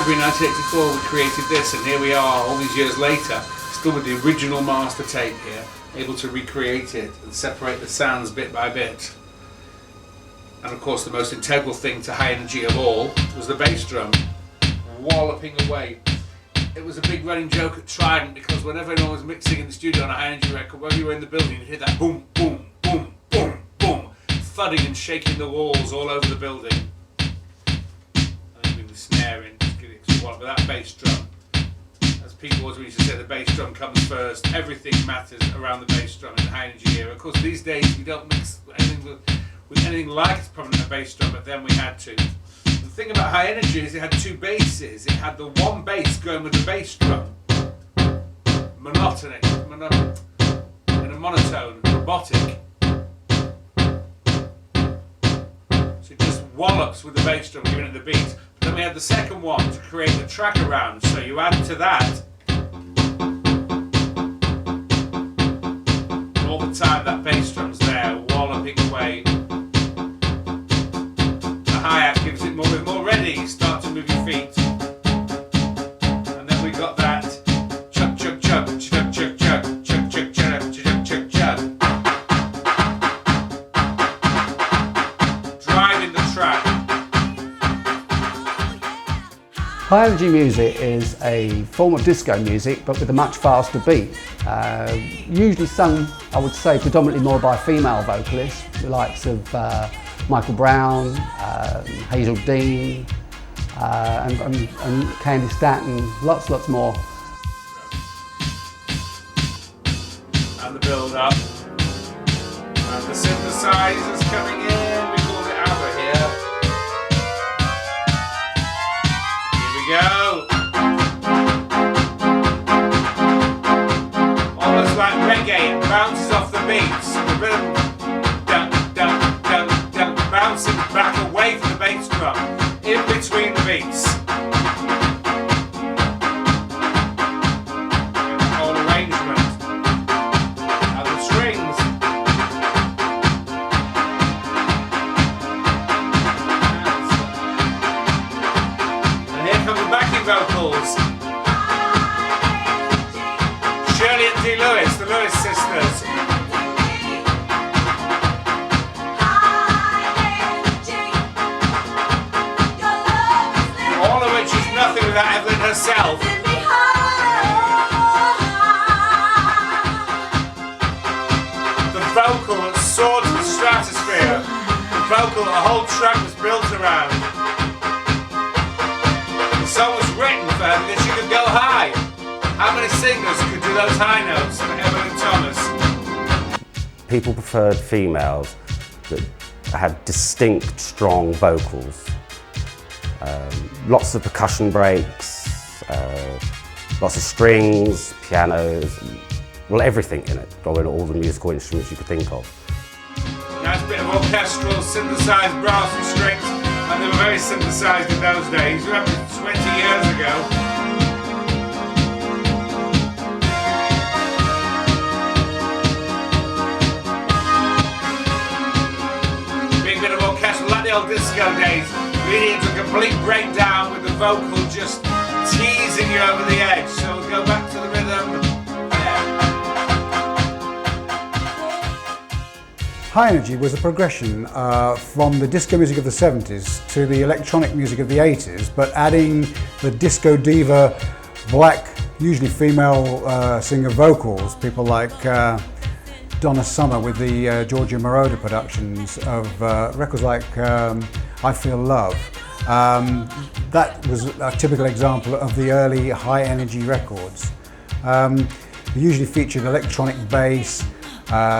February 1984 we created this, and here we are all these years later, still with the original master tape here, able to recreate it and separate the sounds bit by bit. And of course the most integral thing to high energy of all was the bass drum, walloping away. It was a big running joke at Trident because whenever anyone was mixing in the studio on a high energy record, when you were in the building you'd hear that boom, boom, boom, boom, boom, thudding and shaking the walls all over the building. And with the snare in, just getting it to wallop. But that bass drum, as people always used to say, the bass drum comes first. Everything matters around the bass drum in the high energy era. Of course these days we don't mix anything with anything like as prominent a bass drum, but then we had to. The thing about high energy is it had two basses. It had the one bass going with the bass drum, monotonic, in a monotone, robotic. So it just wallops with the bass drum, giving it the beat. But then we had the second one to create the track around. So you add to that, and all the time that bass drum's there, walloping away. Hi-hat gives it more ready, you start to move your feet. And then we got that chug chug chug, chug chug chug, chug chug chug, chug chug chug. Driving the track. High energy music is a form of disco music but with a much faster beat. Usually sung, I would say, predominantly more by female vocalists, the likes of Michael Brown, Hazel Dean, and Candy Stanton, lots more. And the build up. And the synthesizers coming in, we called it ABBA here. Here we go. Almost like reggae, it bounces off the beats. The rhythm bouncing back away from the bass drum, in between the beats. And the whole arrangement. And the strings. And here come the backing vocals. Shirley and Dee Lewis, the Lewis sisters. Nothing without Evelyn herself. The vocal that soared to the stratosphere. The vocal that the whole track was built around. The song was written for her that she could go high. How many singers could do those high notes for Evelyn Thomas? People preferred females that had distinct, strong vocals. Lots of percussion breaks, lots of strings, pianos, well, everything in it, going all the musical instruments you could think of. That's a bit of orchestral, synthesised brass and strings, and they were very synthesised in those days. Remember, 20 years ago. Big bit of orchestral, like the old disco days. Really into a complete breakdown with the vocal just teasing you over the edge. So we'll go back to the rhythm. High energy was a progression from the disco music of the 70s to the electronic music of the 80s, but adding the disco diva, black, usually female singer vocals, people like Donna Summer with the Giorgio Moroder productions of records like I Feel Love. That was a typical example of the early high energy records. They usually featured electronic bass,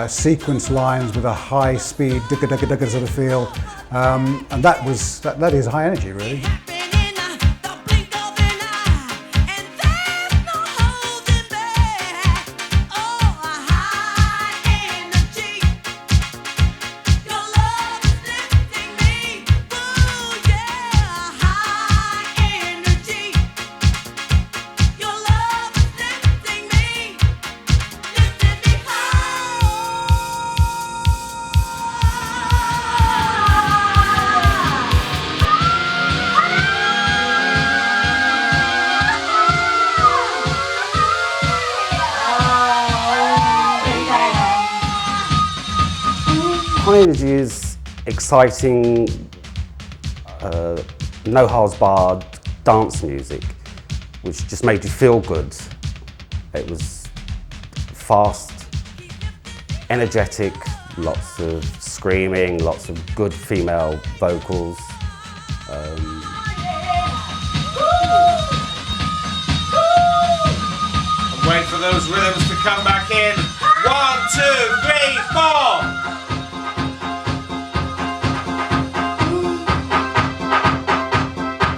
sequence lines with a high speed dugga dugga dugga sort of feel, and that is high energy really. High Energy is exciting, no holds barred dance music, which just made you feel good. It was fast, energetic, lots of screaming, lots of good female vocals. Wait for those rhythms to come back in. 1, 2, 3, 4.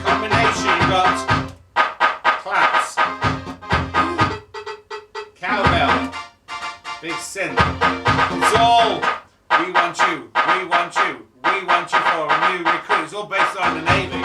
Combination, you got claps, cowbell, big synth. It's all we want you, we want you, we want you for a new recruit. It's all based on the Navy.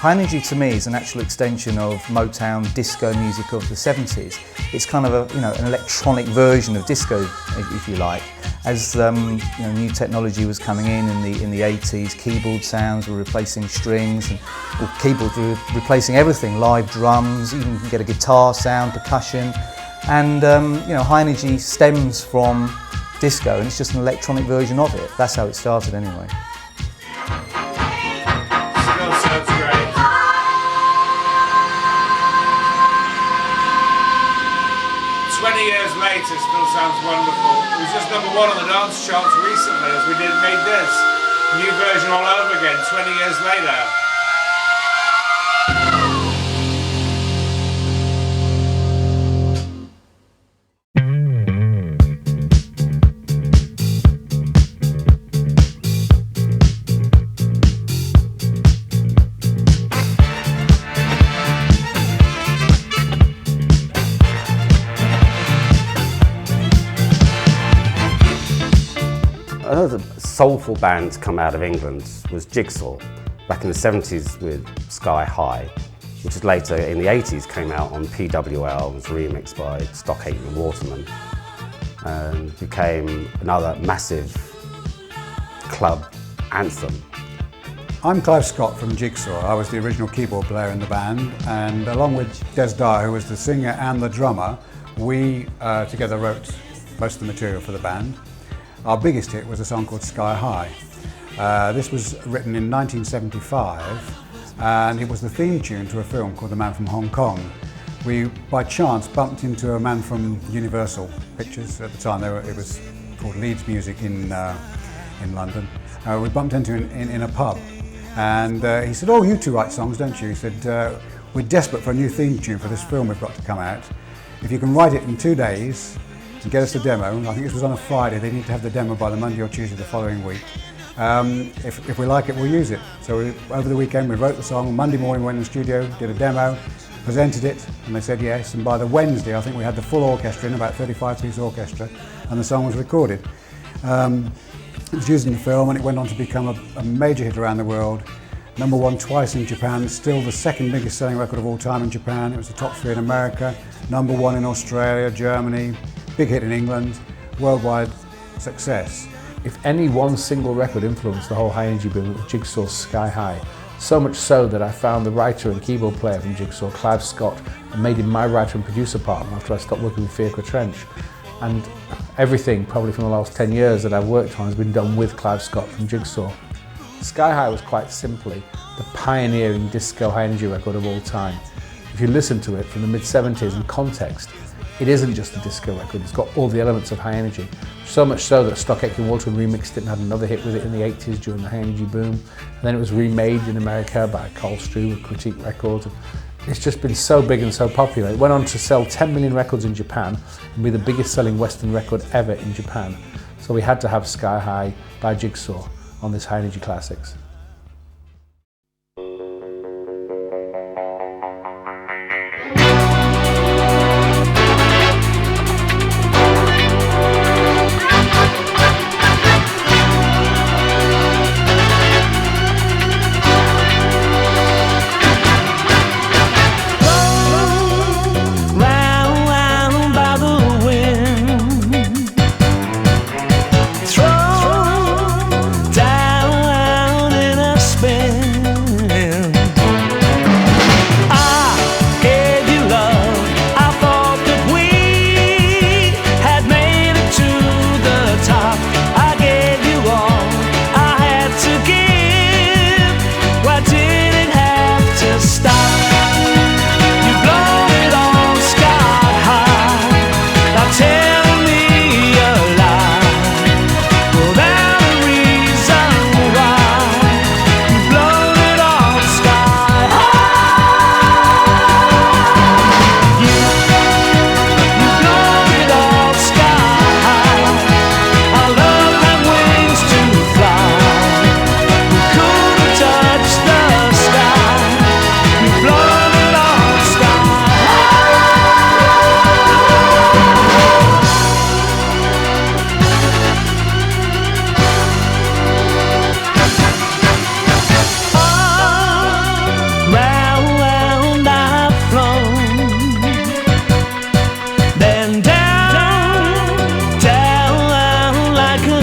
High Energy to me is an actual extension of Motown disco music of the 70s. It's kind of a, an electronic version of disco, if you like. As new technology was coming in the 80s, keyboard sounds were replacing strings, and keyboards were replacing everything, live drums, even you can get a guitar sound, percussion. And High Energy stems from disco, and it's just an electronic version of it. That's how it started anyway. 20 years later, still sounds wonderful. It was just #1 on the dance charts recently as we made this new version all over again 20 years later. Another soulful band to come out of England was Jigsaw, back in the 70s with Sky High, which is later in the 80s came out on PWL, was remixed by Stockhead and Waterman, and became another massive club anthem. I'm Clive Scott from Jigsaw. I was the original keyboard player in the band, and along with Des Dyer, who was the singer and the drummer, we together wrote most of the material for the band. Our biggest hit was a song called Sky High. This was written in 1975, and it was the theme tune to a film called The Man from Hong Kong. We, by chance, bumped into a man from Universal Pictures. At the time, it was called Leeds Music in London. We bumped into him in a pub, and he said, "Oh, you two write songs, don't you?" He said, "We're desperate for a new theme tune for this film we've got to come out. If you can write it in 2 days, and get us the demo." I think this was on a Friday. They need to have the demo by the Monday or Tuesday the following week. If we like it, we'll use it. So over the weekend we wrote the song. Monday morning we went in the studio, did a demo, presented it, and they said yes. And by the Wednesday I think we had the full orchestra in, about 35-piece orchestra, and the song was recorded. It was used in the film, and it went on to become a major hit around the world. #1 twice in Japan, still the second biggest selling record of all time in Japan. It was the top 3 in America, #1 in Australia, Germany, big hit in England, worldwide success. If any one single record influenced the whole High Energy boom, it was Jigsaw's Sky High. So much so that I found the writer and keyboard player from Jigsaw, Clive Scott, and made him my writer and producer partner after I stopped working with Fiacre Trench. And everything, probably from the last 10 years that I've worked on, has been done with Clive Scott from Jigsaw. Sky High was quite simply the pioneering disco high energy record of all time. If you listen to it from the mid-70s in context, it isn't just a disco record, it's got all the elements of high energy. So much so that Stockhead and Waterman remixed it and had another hit with it in the 80s during the high energy boom. And then it was remade in America by Carl Strew with Critique Records. It's just been so big and so popular. It went on to sell 10 million records in Japan and be the biggest selling Western record ever in Japan. So we had to have Sky High by Jigsaw on this High Energy Classics.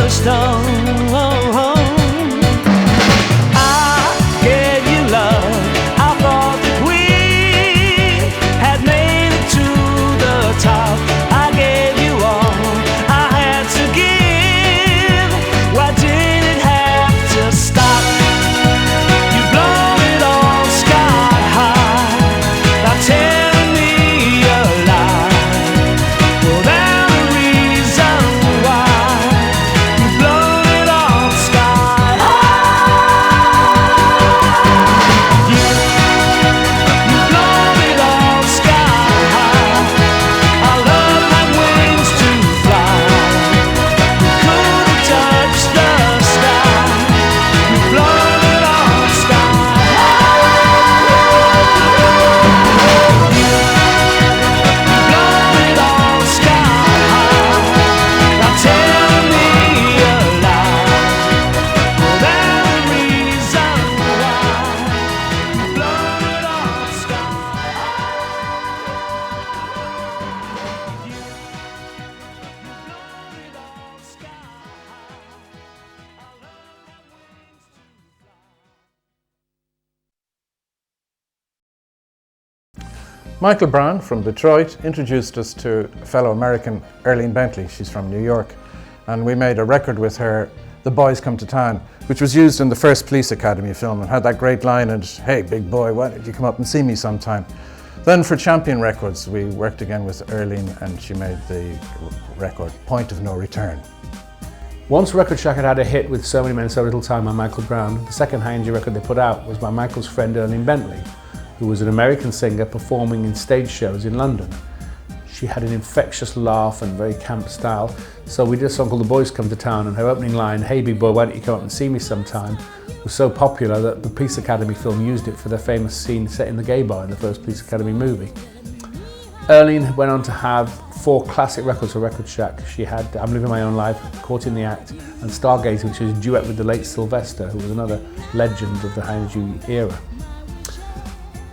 the stone. I gave you love. I thought that we had made it to the top. I gave you all I had to give. Why did it have to stop? You blown it all sky high. Now telling me a lie. Well, there's a reason why you blown it all sky high. You blown it all sky high. Our love had wings to fly. We couldn't touch the sky. You blown it all sky high. You blown it all sky high. Now tell me a lie. Well, there's a reason why you blown it all sky Michael Brown from Detroit introduced us to a fellow American, Earlene Bentley. She's from New York, and we made a record with her, The Boys Come to Town, which was used in the first Police Academy film and had that great line, and hey big boy, why don't you come up and see me sometime. Then for Champion Records we worked again with Earlene, and she made the record Point of No Return. Once Record Shack had had a hit with So Many Men, So Little Time by Michael Brown, the second high energy record they put out was by Michael's friend Earlene Bentley, who was an American singer performing in stage shows in London. She had an infectious laugh and very camp style, so we did a song called The Boys Come to Town, and her opening line, hey big boy, why don't you come up and see me sometime, was so popular that the Police Academy film used it for their famous scene set in the gay bar in the first Police Academy movie. Earlene went on to have 4 classic records for Record Shack. She had I'm Living My Own Life, Caught in the Act, and Stargazing, which was a duet with the late Sylvester, who was another legend of the high energy era.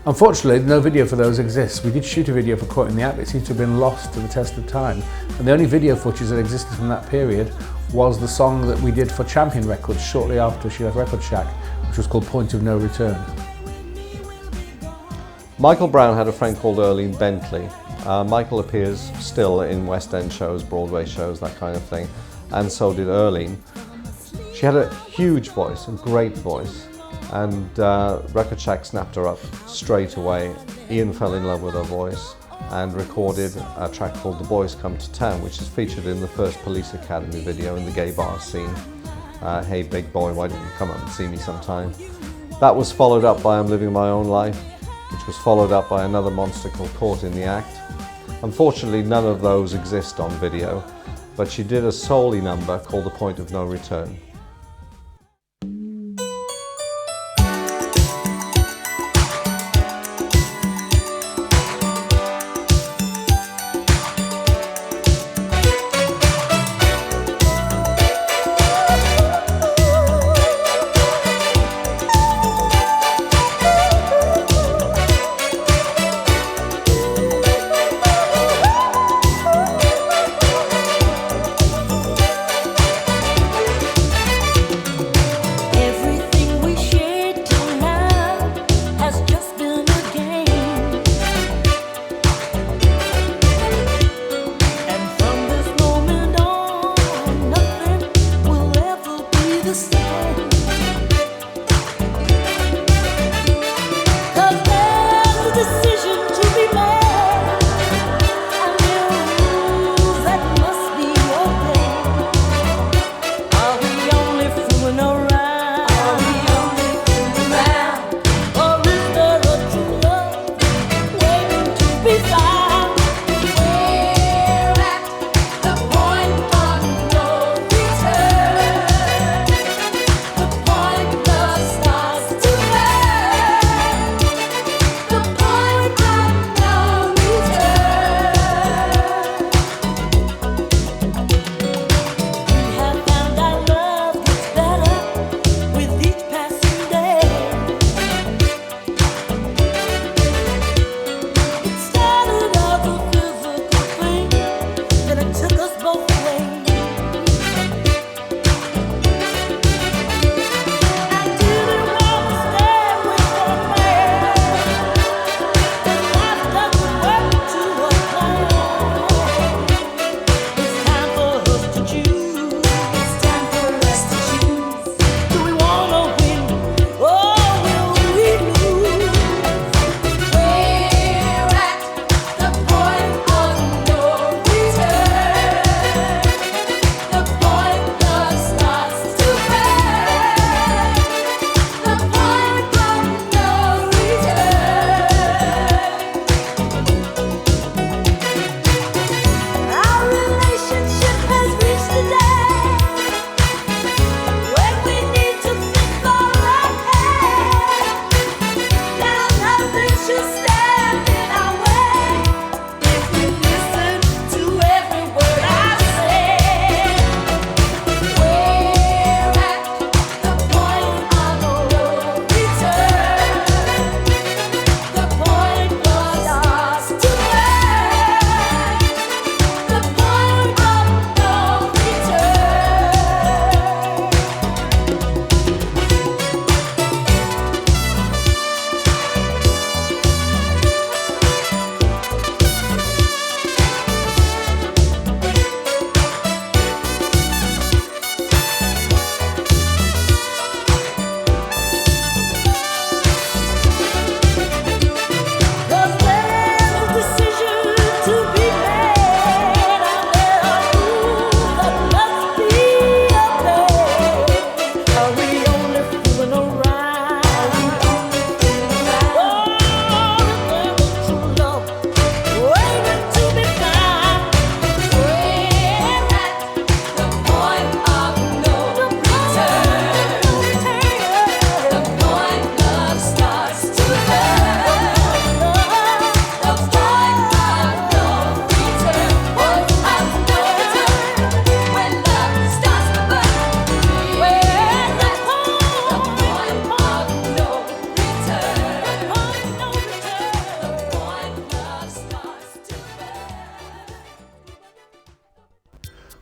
Unfortunately, no video for those exists. We did shoot a video for Caught in the Act, but it seems to have been lost to the test of time. And the only video footage that existed from that period was the song that we did for Champion Records shortly after she left Record Shack, which was called Point of No Return. Michael Brown had a friend called Earlene Bentley. Michael appears still in West End shows, Broadway shows, that kind of thing, and so did Earlene. She had a huge voice, a great voice, and Record Shack snapped her up straight away. Ian fell in love with her voice and recorded a track called The Boys Come to Town, which is featured in the first Police Academy video in the gay bar scene. Hey big boy, why don't you come up and see me sometime? That was followed up by I'm Living My Own Life, which was followed up by another monster called Caught in the Act. Unfortunately, none of those exist on video, but she did a soul-y number called The Point of No Return.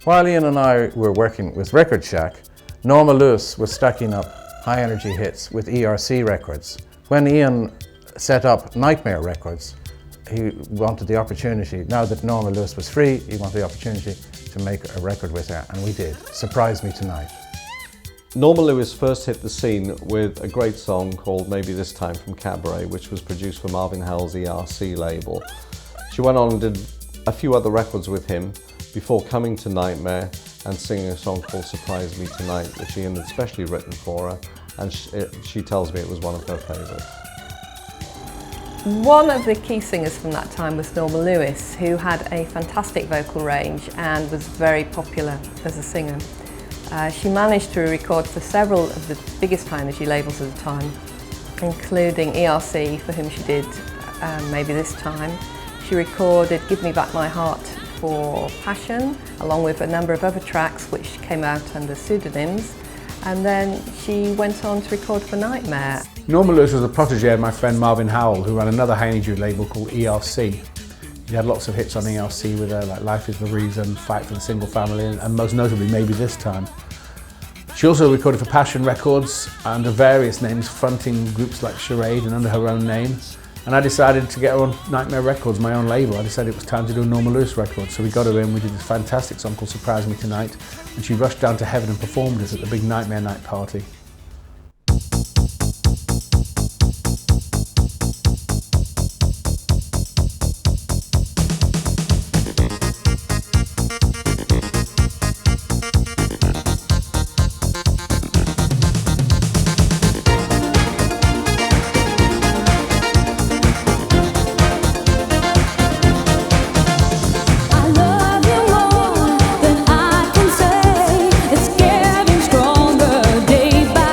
While Ian and I were working with Record Shack, Norma Lewis was stacking up high energy hits with ERC Records. When Ian set up Nightmare Records, he wanted the opportunity, now that Norma Lewis was free, he wanted the opportunity to make a record with her, and we did. Surprise Me Tonight. Norma Lewis first hit the scene with a great song called Maybe This Time from Cabaret, which was produced for Marvin Howell's ERC label. She went on and did a few other records with him before coming to Nightmare and singing a song called Surprise Me Tonight, which Ian had specially written for her, and she tells me it was one of her favourites. One of the key singers from that time was Norma Lewis, who had a fantastic vocal range and was very popular as a singer. She managed to record for several of the biggest high energy labels at the time, including ERC, for whom she did Maybe This Time. She recorded Give Me Back My Heart for Passion, along with a number of other tracks which came out under pseudonyms. And then she went on to record for Nightmare. Norma Lewis was a protege of my friend Marvin Howell, who ran another high energy label called ERC. He had lots of hits on ERC with her, like Life Is the Reason, Fight for the Single Family, and most notably Maybe This Time. She also recorded for Passion Records under various names, fronting groups like Charade and under her own name. And I decided to get her on Nightmare Records, my own label. I decided it was time to do a Norma Lewis record. So we got her in, we did this fantastic song called Surprise Me Tonight, and she rushed down to heaven and performed us at the big Nightmare Night party. Day by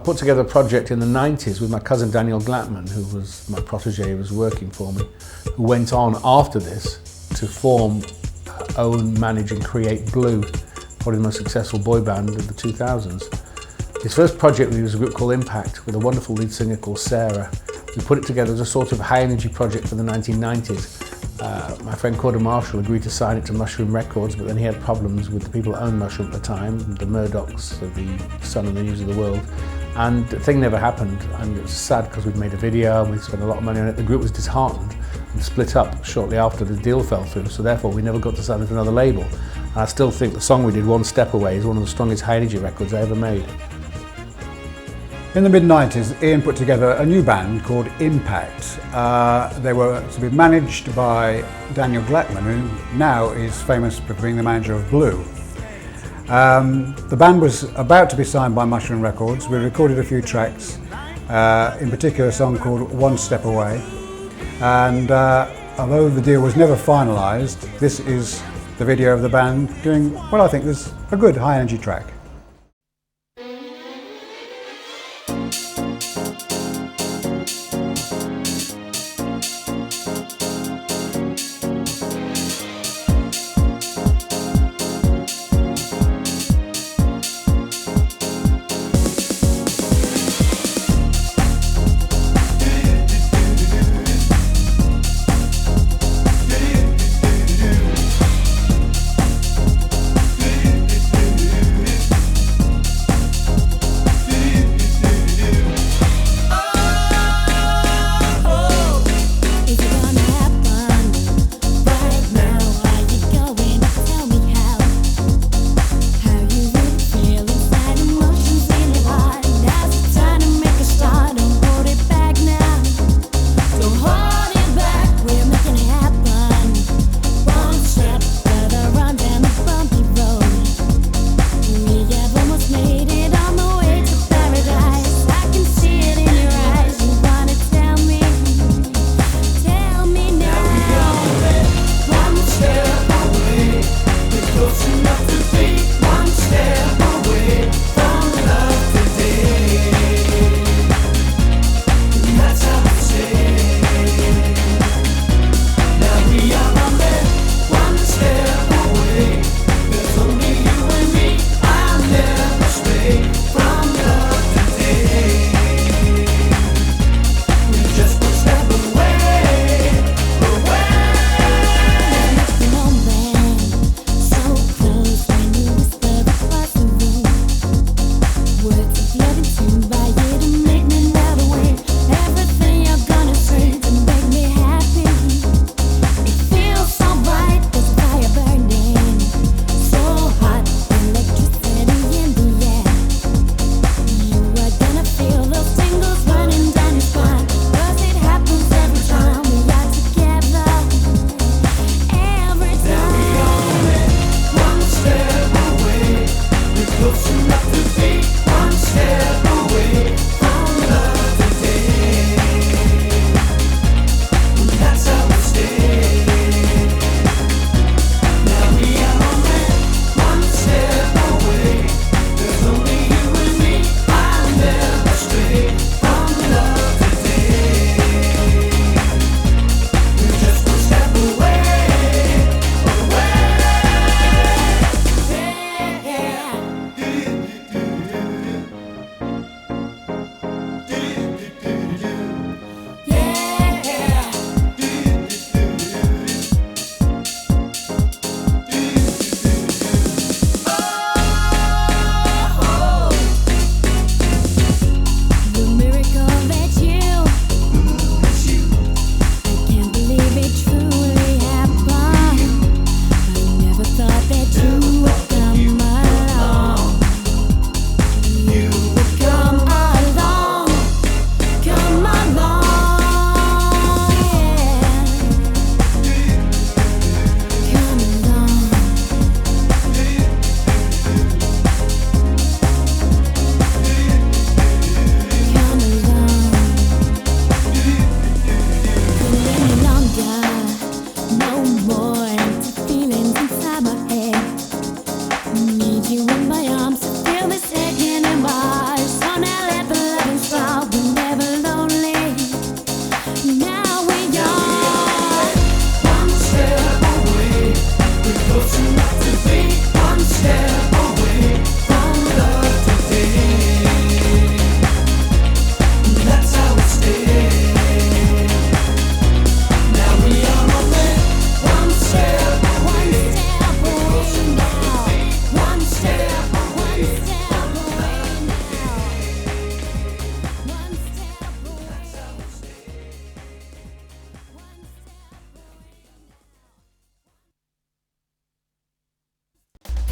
put together a project in the 90s with my cousin Daniel Glattman, who was my protege, who was working for me, who went on after this to form, own, manage and create Blue, probably the most successful boy band of the 2000s. His first project was a group called Impact with a wonderful lead singer called Sarah. We put it together as a sort of high energy project for the 1990s. My friend Corder Marshall agreed to sign it to Mushroom Records, but then he had problems with the people that owned Mushroom at the time, the Murdochs, the Sun and the News of the World. And the thing never happened, and it was sad because we'd made a video and we'd spent a lot of money on it. The group was disheartened and split up shortly after the deal fell through, so therefore we never got to sign it to another label. And I still think the song we did, One Step Away, is one of the strongest high energy records I ever made. In the mid-90s, Ian put together a new band called Impact. They were to be managed by Daniel Glattman, who now is famous for being the manager of Blue. The band was about to be signed by Mushroom Records. We recorded a few tracks, in particular a song called One Step Away. And although the deal was never finalised, this is the video of the band doing, well, I think this a good high energy track.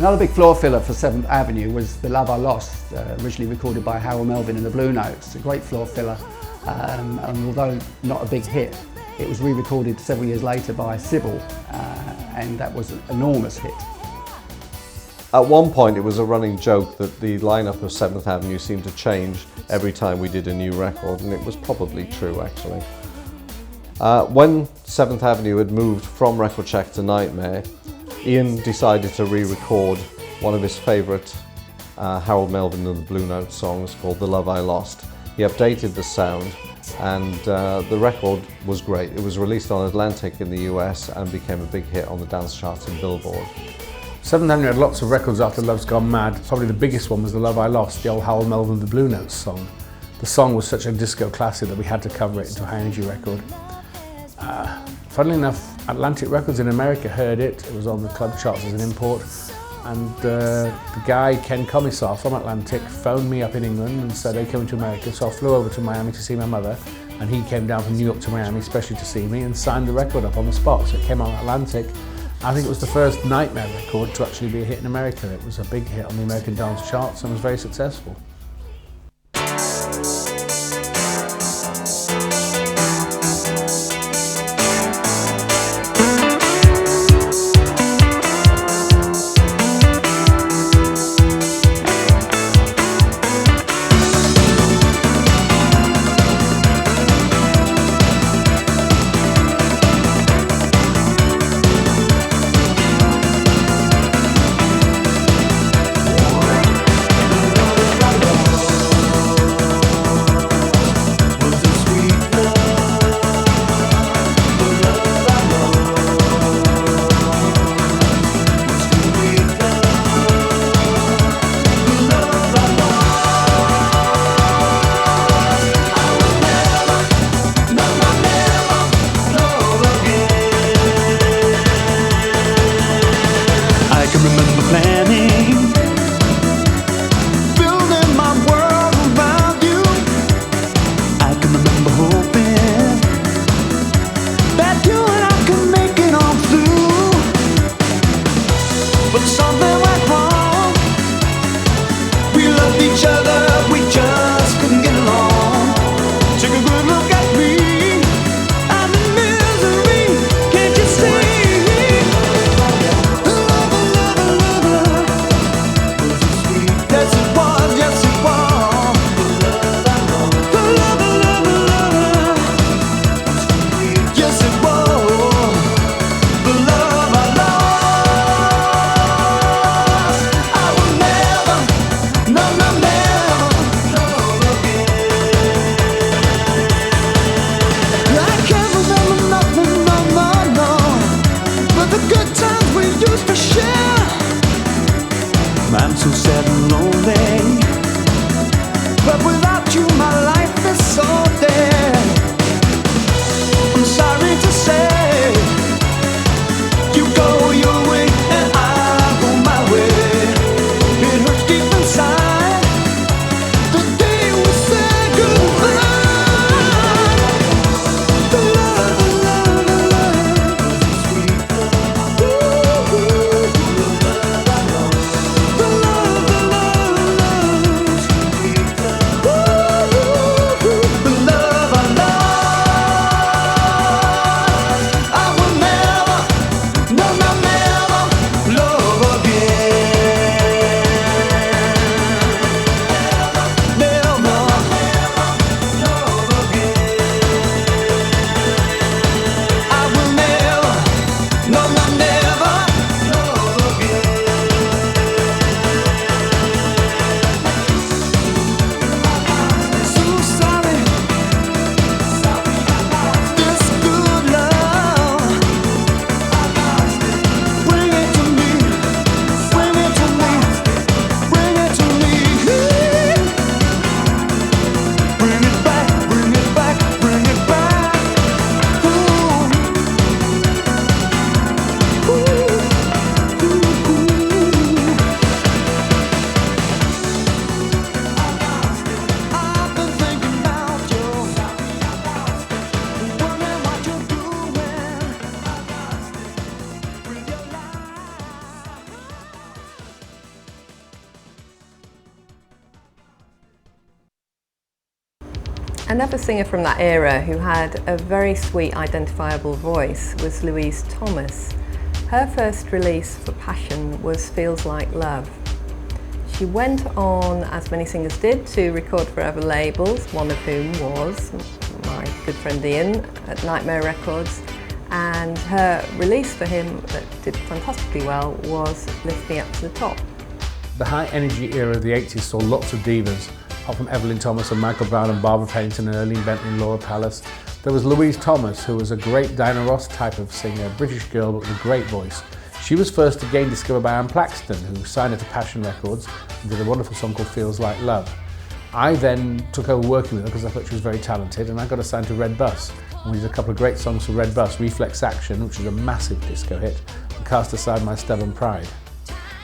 Another big floor filler for 7th Avenue was The Love I Lost, originally recorded by Harold Melvin and the Blue Notes. A great floor filler, and although not a big hit, it was re-recorded several years later by Sybil, and that was an enormous hit. At one point it was a running joke that the lineup of 7th Avenue seemed to change every time we did a new record, and it was probably true actually. When 7th Avenue had moved from Record Shack to Nightmare, Ian decided to re-record one of his favourite Harold Melvin and the Blue Notes songs called The Love I Lost. He updated the sound, and the record was great. It was released on Atlantic in the US and became a big hit on the dance charts in Billboard. 7th Avenue had lots of records after Love's Gone Mad. Probably the biggest one was The Love I Lost, the old Harold Melvin and the Blue Notes song. The song was such a disco classic that we had to cover it into a high energy record. Funnily enough, Atlantic Records in America heard it. It was on the club charts as an import, and the guy, Ken Commissar from Atlantic, phoned me up in England and said they're coming to America, so I flew over to Miami to see my mother, and he came down from New York to Miami especially to see me and signed the record up on the spot. So it came on Atlantic. I think it was the first Nightmare record to actually be a hit in America. It was a big hit on the American dance charts and was very successful. Another singer from that era who had a very sweet, identifiable voice was Louise Thomas. Her first release for Passion was Feels Like Love. She went on, as many singers did, to record for other labels, one of whom was my good friend Ian at Nightmare Records, and her release for him that did fantastically well was Lift Me Up to the Top. The high energy era of the 80s saw lots of divas, apart from Evelyn Thomas and Michael Brown and Barbara Pennington and Erlene Bentley and Laura Pallas. There was Louise Thomas, who was a great Diana Ross type of singer, a British girl but with a great voice. She was first again discovered by Anne Plaxton, who signed her to Passion Records and did a wonderful song called Feels Like Love. I then took over working with her because I thought she was very talented, and I got assigned to Red Bus. And we did a couple of great songs for Red Bus, Reflex Action, which was a massive disco hit, and Cast Aside My Stubborn Pride.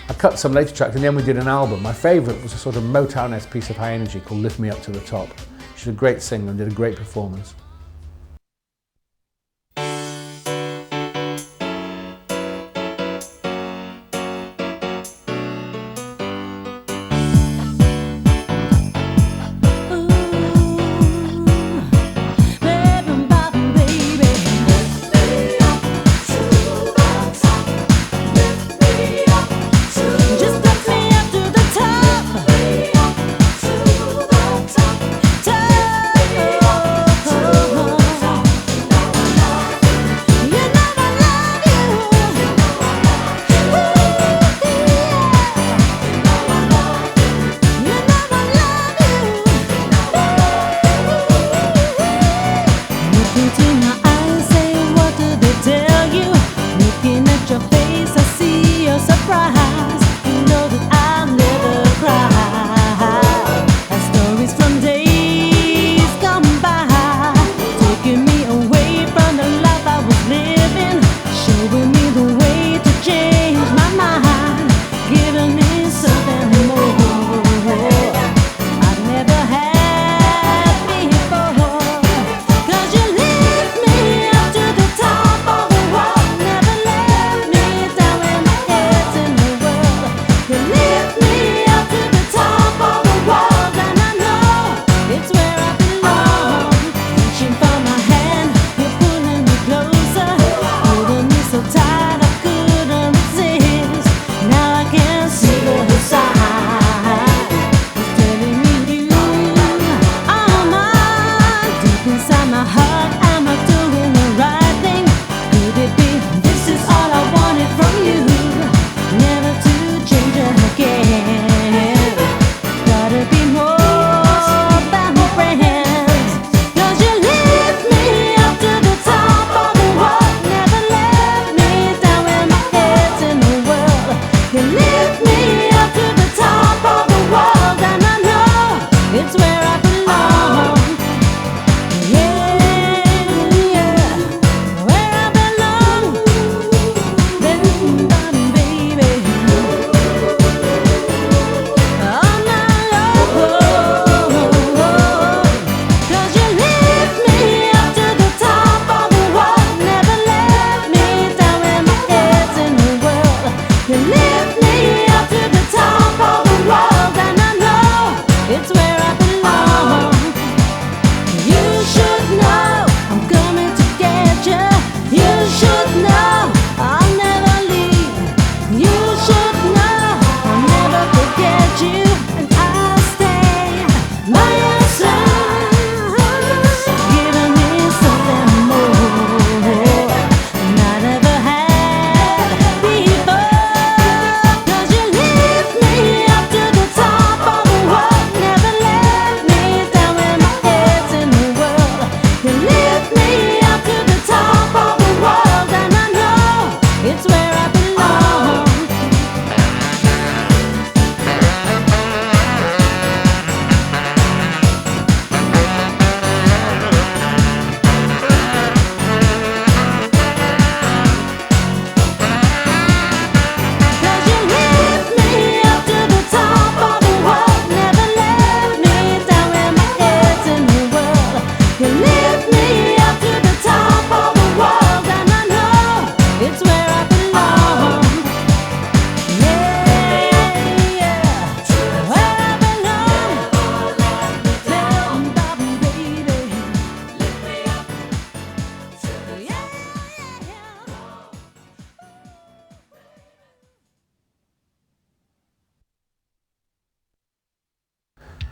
I cut some later tracks and then we did an album. My favourite was a sort of Motown-esque piece of high energy called Lift Me Up to the Top. She's a great singer and did a great performance. Top.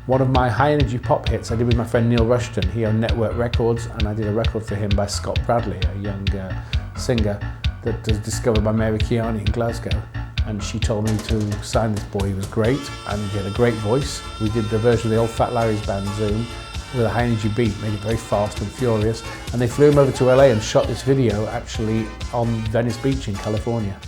One of my high energy pop hits I did with my friend Neil Rushton. He owned Network Records, and I did a record for him by Scott Bradley, a young singer that was discovered by Mary Kearney in Glasgow. And she told me to sign this boy. He was great, and he had a great voice. We did the version of the old Fat Larry's band, Zoom, with a high energy beat, made it very fast and furious. And they flew him over to LA and shot this video actually on Venice Beach in California.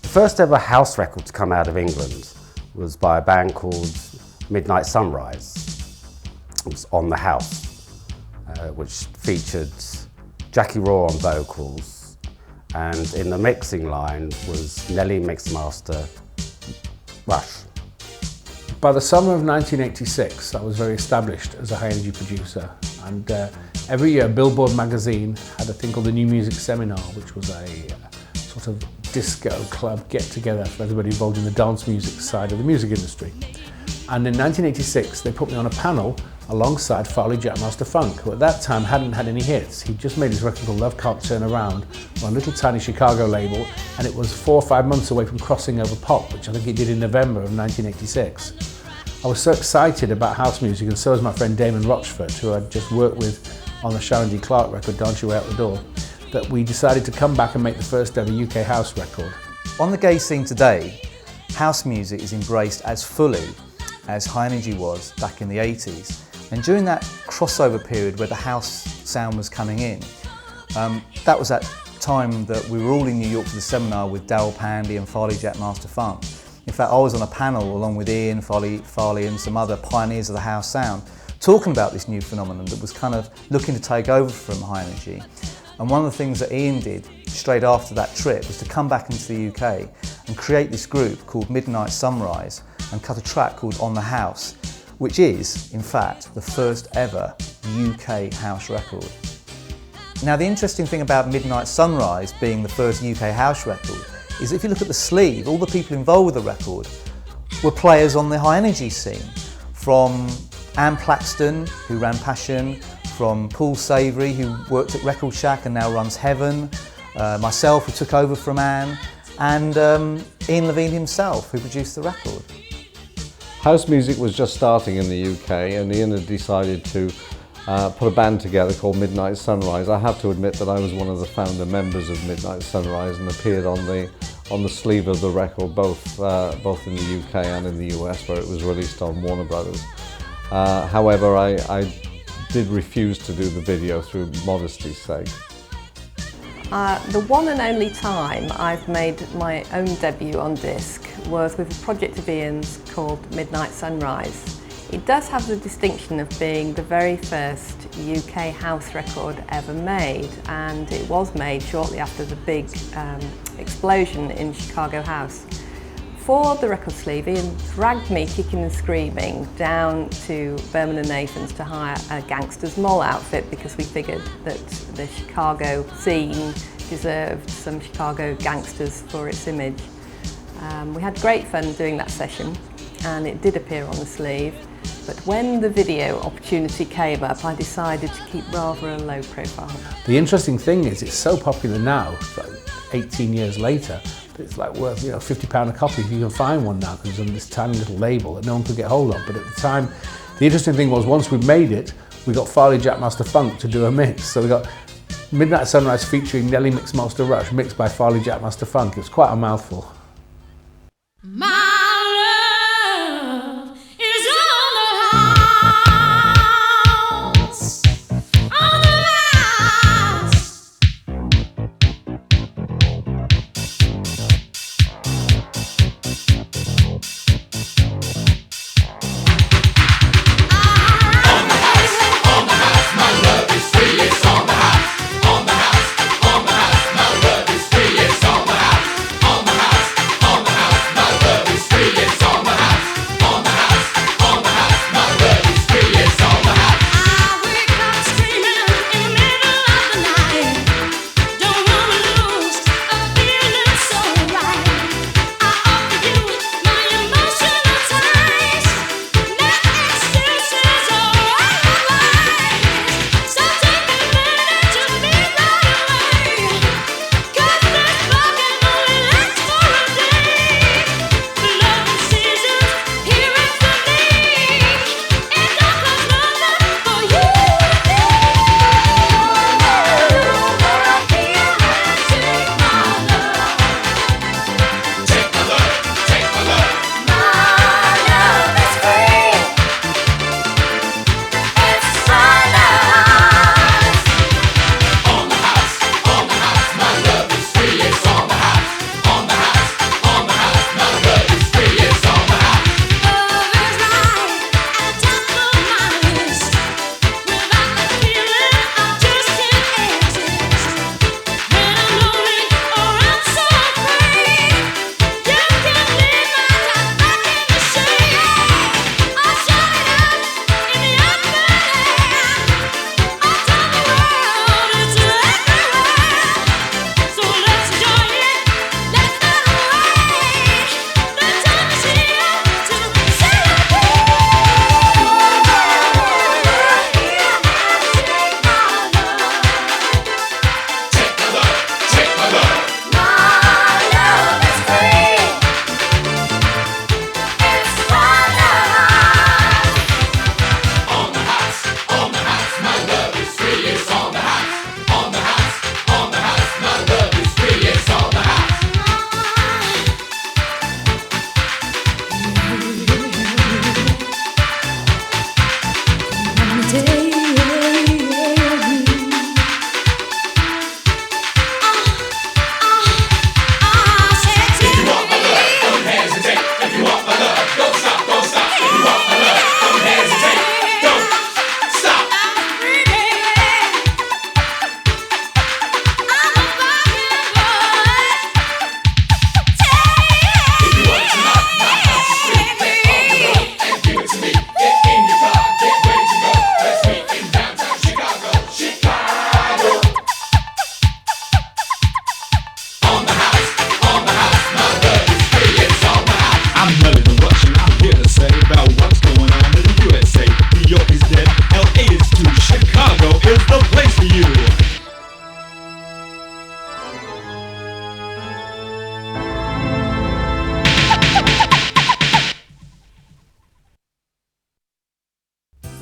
The first ever house record to come out of England was by a band called Midnight Sunrise. It was On the House, which featured Jackie Raw on vocals, and in the mixing line was Nelly Mixmaster Lush. By the summer of 1986, I was very established as a high energy producer, and every year Billboard magazine had a thing called the New Music Seminar, which was a sort sort of disco club get-together for everybody involved in the dance music side of the music industry. And in 1986, they put me on a panel alongside Farley Jackmaster Funk, who at that time hadn't had any hits. He'd just made his record called Love Can't Turn Around on a little tiny Chicago label, and it was 4 or 5 months away from crossing over pop, which I think it did in November of 1986. I was so excited about house music, and so was my friend Damon Rochford, who I'd just worked with on the Sharon D. Clarke record, Dance Your Way Out the Door, that we decided to come back and make the first ever UK house record. On the gay scene today, house music is embraced as fully as high energy was back in the 80s. And during that crossover period where the house sound was coming in, that was that time that we were all in New York for the seminar with Darryl Pandy and Farley Jackmaster Funk. In fact, I was on a panel along with Ian, Farley and some other pioneers of the house sound, talking about this new phenomenon that was kind of looking to take over from high energy. And one of the things that Ian did straight after that trip was to come back into the UK and create this group called Midnight Sunrise and cut a track called On the House, which is, in fact, the first ever UK house record. Now, the interesting thing about Midnight Sunrise being the first UK house record is if you look at the sleeve, all the people involved with the record were players on the high energy scene, from Anne Plaxton, who ran Passion, from Paul Savoury, who worked at Record Shack and now runs Heaven, myself, who took over from Anne, and Ian Levine himself, who produced the record. House music was just starting in the UK, and Ian had decided to put a band together called Midnight Sunrise. I have to admit that I was one of the founder members of Midnight Sunrise and appeared on the sleeve of the record, both in the UK and in the US, where it was released on Warner Brothers. However, I did refuse to do the video through modesty's sake. The one and only time I've made my own debut on disc was with a project of Ian's called Midnight Sunrise. It does have the distinction of being the very first UK house record ever made, and it was made shortly after the big explosion in Chicago house. For the record sleeve, Ian dragged me kicking and screaming down to Berman and Nathan's to hire a Gangsters Mall outfit because we figured that the Chicago scene deserved some Chicago gangsters for its image. We had great fun doing that session, and it did appear on the sleeve, but when the video opportunity came up, I decided to keep rather a low profile. The interesting thing is it's so popular now, like 18 years later, it's like worth £50 a copy if you can find one now, because it's on this tiny little label that no one could get hold of. But at the time, the interesting thing was once we made it, we got Farley Jackmaster Funk to do a mix. So we got Midnight Sunrise featuring Nelly Mixmaster Rush, mixed by Farley Jackmaster Funk. It was quite a mouthful. On the house, my love is free, it's on the house.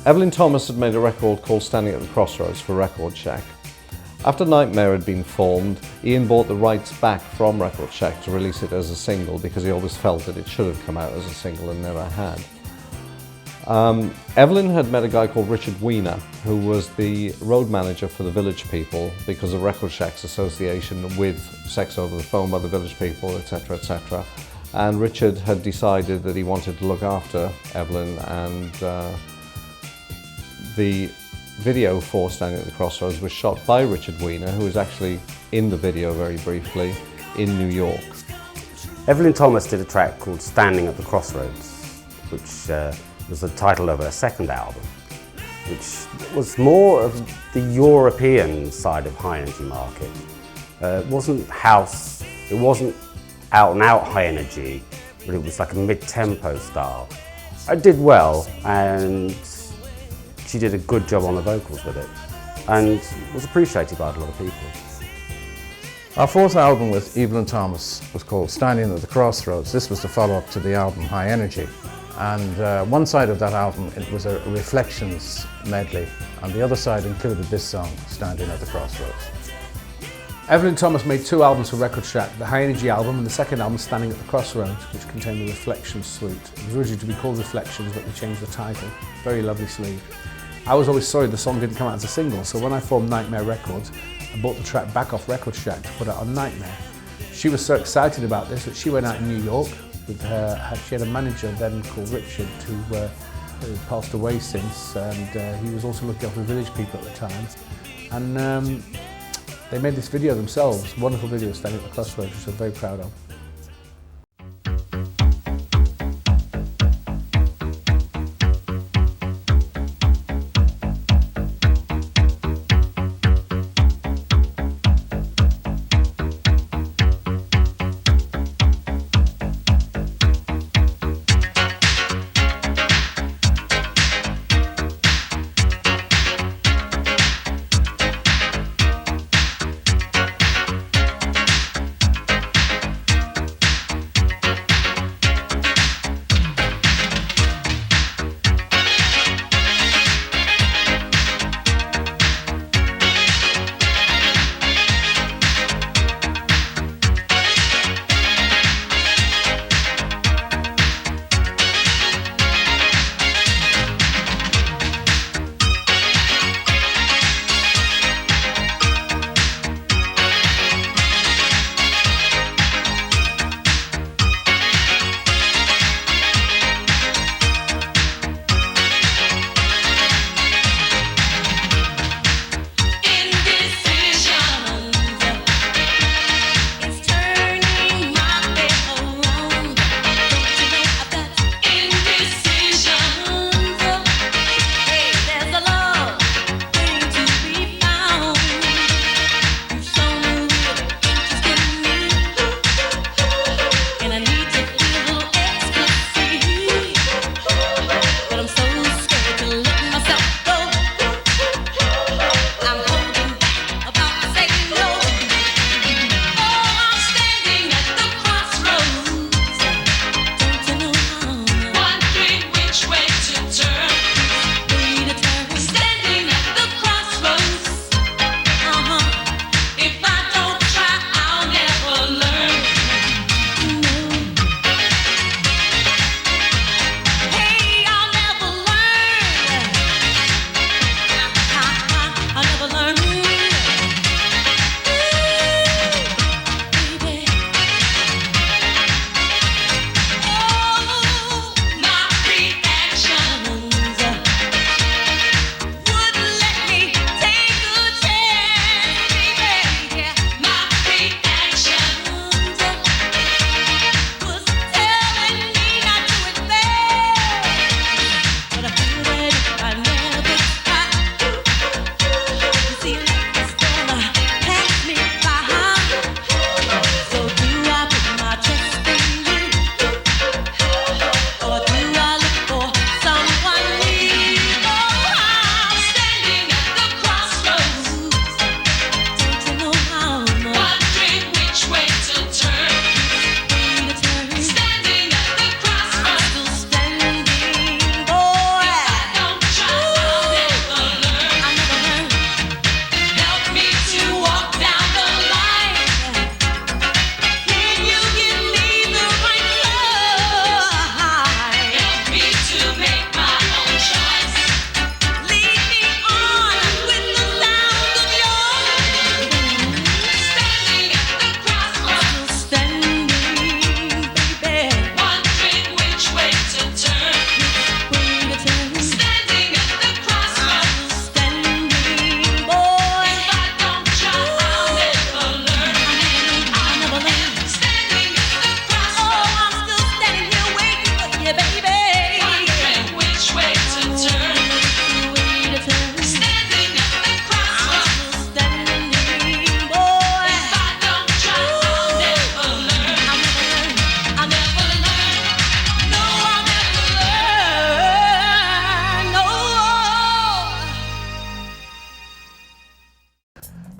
Evelyn Thomas had made a record called Standing at the Crossroads for Record Shack. After Nightmare had been formed, Ian bought the rights back from Record Shack to release it as a single because he always felt that it should have come out as a single and never had. Evelyn had met a guy called Richard Weiner, who was the road manager for the Village People because of Record Shack's association with Sex Over the Phone by the Village People, etc., etc. And Richard had decided that he wanted to look after Evelyn, and the video for Standing at the Crossroads was shot by Richard Weiner, who was actually in the video very briefly in New York. Evelyn Thomas did a track called Standing at the Crossroads, which was the title of her second album, which was more of the European side of high energy market. It wasn't house, it wasn't out and out high energy, but it was like a mid-tempo style. It did well, and she did a good job on the vocals with it, and was appreciated by a lot of people. Our fourth album with Evelyn Thomas was called Standing at the Crossroads. This was the follow-up to the album High Energy. And one side of that album, it was a Reflections medley, and the other side included this song, Standing at the Crossroads. Evelyn Thomas made 2 albums for Record Shack, the High Energy album and the second album, Standing at the Crossroads, which contained the Reflections suite. It was originally to be called Reflections, but we changed the title. Very lovely sleeve. I was always sorry the song didn't come out as a single, so when I formed Nightmare Records, I bought the track back off Record Shack to put it on Nightmare. She was so excited about this that she went out in New York with her, she had a manager then called Richard who passed away since, and he was also looking after the Village People at the time. And they made this video themselves, wonderful video, Standing at the Crossroads, which I'm very proud of.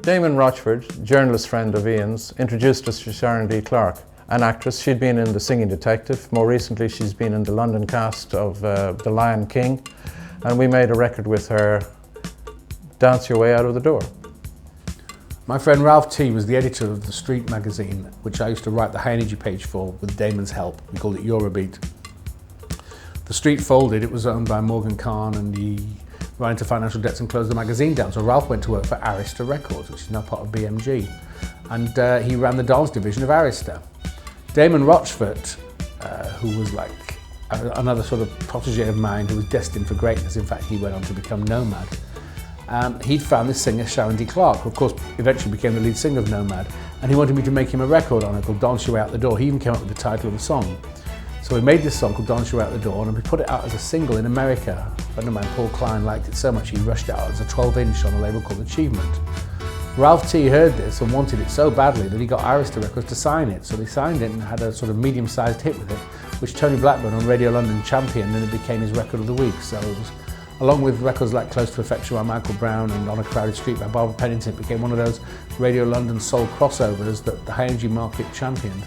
Damon Rochford, journalist friend of Ian's, introduced us to Sharon D. Clarke, an actress. She'd been in The Singing Detective. More recently, she's been in the London cast of The Lion King. And we made a record with her, Dance Your Way Out of the Door. My friend Ralph T was the editor of The Street magazine, which I used to write the high energy page for with Damon's help. We called it Eurobeat. The Street folded. It was owned by Morgan Khan, and he ran into financial debts and closed the magazine down. So Ralph went to work for Arista Records, which is now part of BMG. And he ran the dance division of Arista. Damon Rochford, who was like another sort of protege of mine who was destined for greatness. In fact, he went on to become Nomad. He'd found this singer, Sharon D. Clarke, who of course eventually became the lead singer of Nomad, and he wanted me to make him a record on it called Dance Your Way Out the Door. He even came up with the title of the song. So we made this song called Dance Your Way Out the Door, and we put it out as a single in America. A friend of mine, Paul Klein, liked it so much he rushed it out as a 12-inch on a label called Achievement. Ralph T heard this and wanted it so badly that he got Arista Records to sign it. So they signed it and had a sort of medium-sized hit with it, which Tony Blackburn on Radio London championed, and it became his record of the week. So it was, along with records like Close to Perfection by Michael Brown and On a Crowded Street by Barbara Pennington, it became one of those Radio London soul crossovers that the high energy market championed.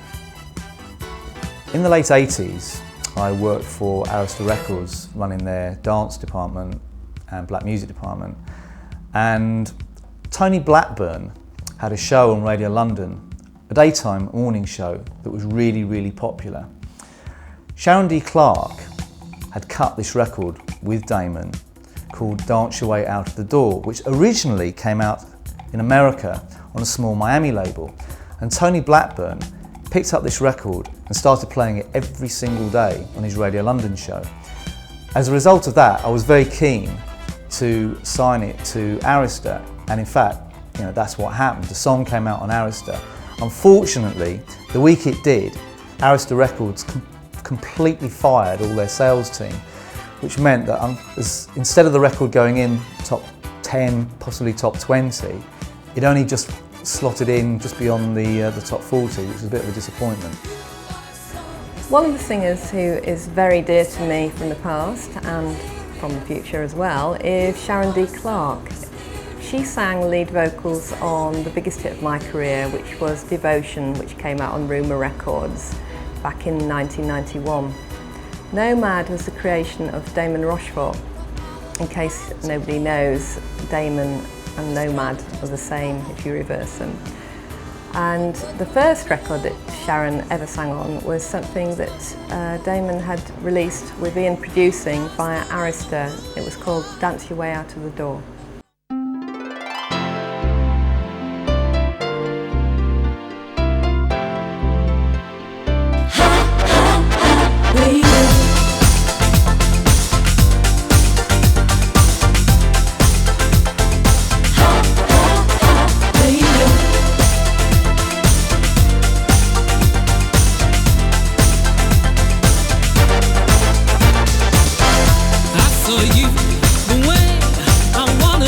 In the late 80s, I worked for Arista Records, running their dance department and black music department. And Tony Blackburn had a show on Radio London, a daytime morning show that was really, really popular. Sharon D. Clarke had cut this record with Damon called Dance Your Way Out of the Door, which originally came out in America on a small Miami label. And Tony Blackburn picked up this record and started playing it every single day on his Radio London show. As a result of that, I was very keen to sign it to Arista, and in fact, that's what happened. The song came out on Arista. Unfortunately, the week it did, Arista Records completely fired all their sales team, which meant that instead of the record going in top 10, possibly top 20, it only just slotted in just beyond the top 40, which was a bit of a disappointment. One of the singers who is very dear to me from the past and from the future as well is Sharon D. Clarke. She sang lead vocals on the biggest hit of my career, which was Devotion, which came out on Rumour Records back in 1991. Nomad was the creation of Damon Rochford. In case nobody knows, Damon and Nomad are the same if you reverse them. And the first record that Sharon ever sang on was something that Damon had released with Ian producing via Arista. It was called Dance Your Way Out of the Door. You, the way I want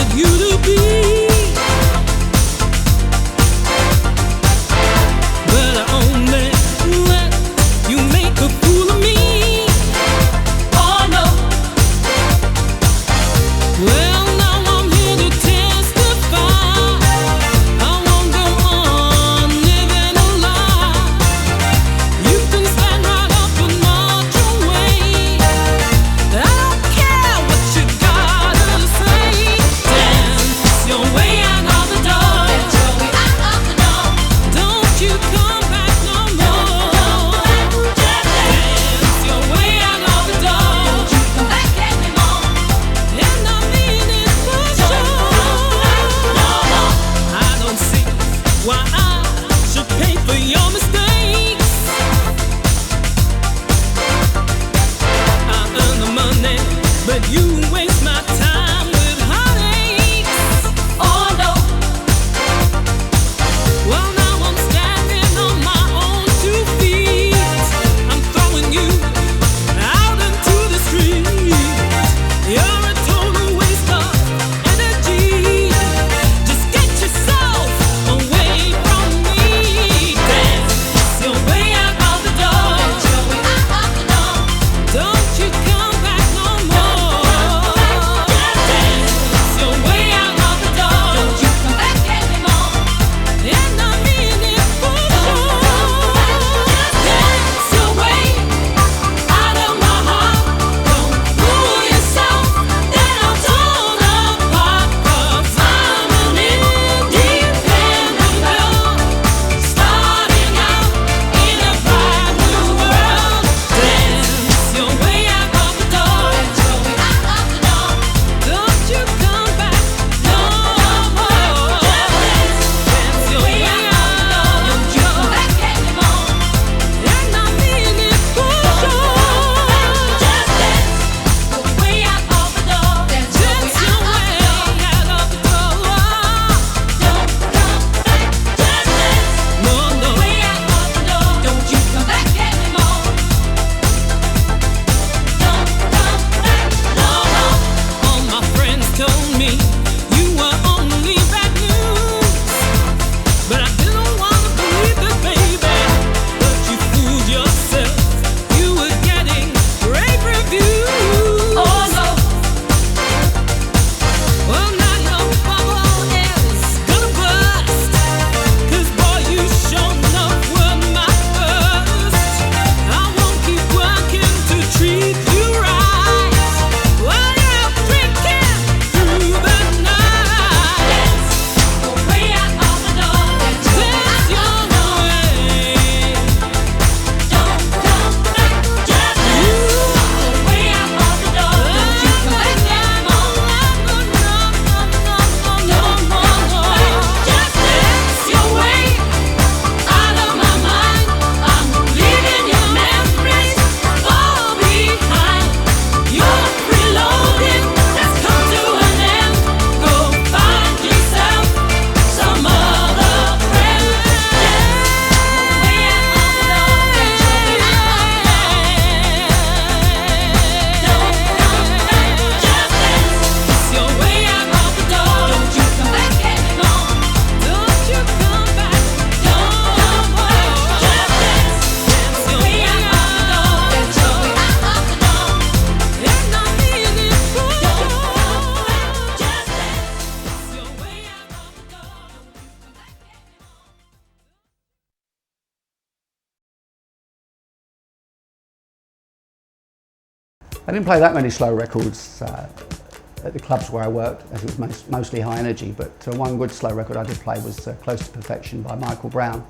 I didn't play that many slow records at the clubs where I worked, as it was mostly high energy, but one good slow record I did play was Close to Perfection by Michael Brown,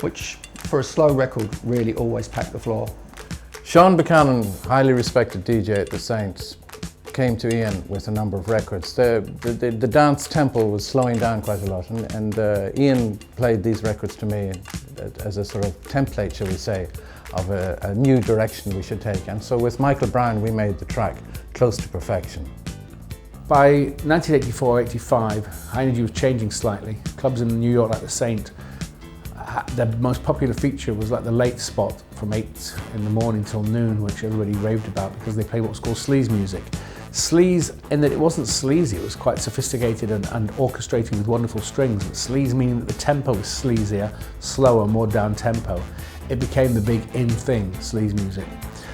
which for a slow record really always packed the floor. Sean Buchanan, highly respected DJ at the Saints, came to Ian with a number of records. The dance tempo was slowing down quite a lot, and Ian played these records to me as a sort of template, shall we say, of a new direction we should take. And so with Michael Brown we made the track Close to Perfection. By 1984-85, high energy was changing slightly. Clubs in New York like the Saint, the most popular feature was like the late spot from 8 in the morning till noon, which everybody raved about because they played what was called sleaze music. Sleaze, in that it wasn't sleazy, it was quite sophisticated and orchestrated with wonderful strings. But sleaze meaning that the tempo was sleazier, slower, more down tempo. It became the big in thing, sleaze music.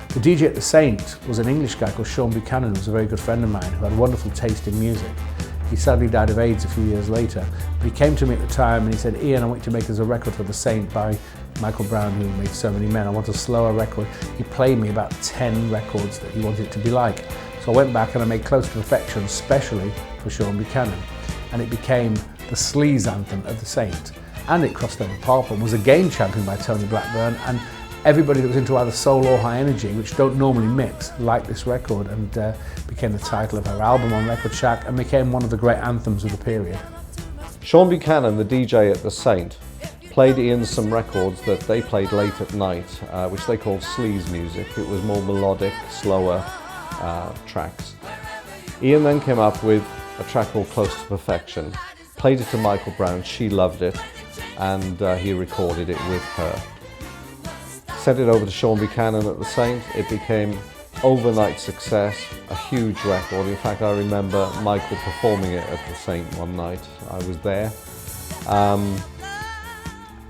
The DJ at the Saint was an English guy called Sean Buchanan, who was a very good friend of mine, who had wonderful taste in music. He sadly died of AIDS a few years later, but he came to me at the time and he said, Ian, I want you to make us a record for the Saint by Michael Brown, who made So Many Men. I want a slower record. He played me about 10 records that he wanted it to be like. So I went back and I made Close to Perfection especially for Sean Buchanan, and it became the sleaze anthem of the Saint. And it crossed over pop and was a game champion by Tony Blackburn, and everybody that was into either soul or high energy, which don't normally mix, liked this record, and became the title of her album on Record Shack and became one of the great anthems of the period. Sean Buchanan, the DJ at the Saint, played Ian some records that they played late at night, which they called sleaze music. It was more melodic, slower tracks. Ian then came up with a track called Close to Perfection, played it to Michael Brown, she loved it, and he recorded it with her. Sent it over to Sean Buchanan at the Saint. It became overnight success, a huge record. In fact, I remember Michael performing it at the Saint one night. I was there.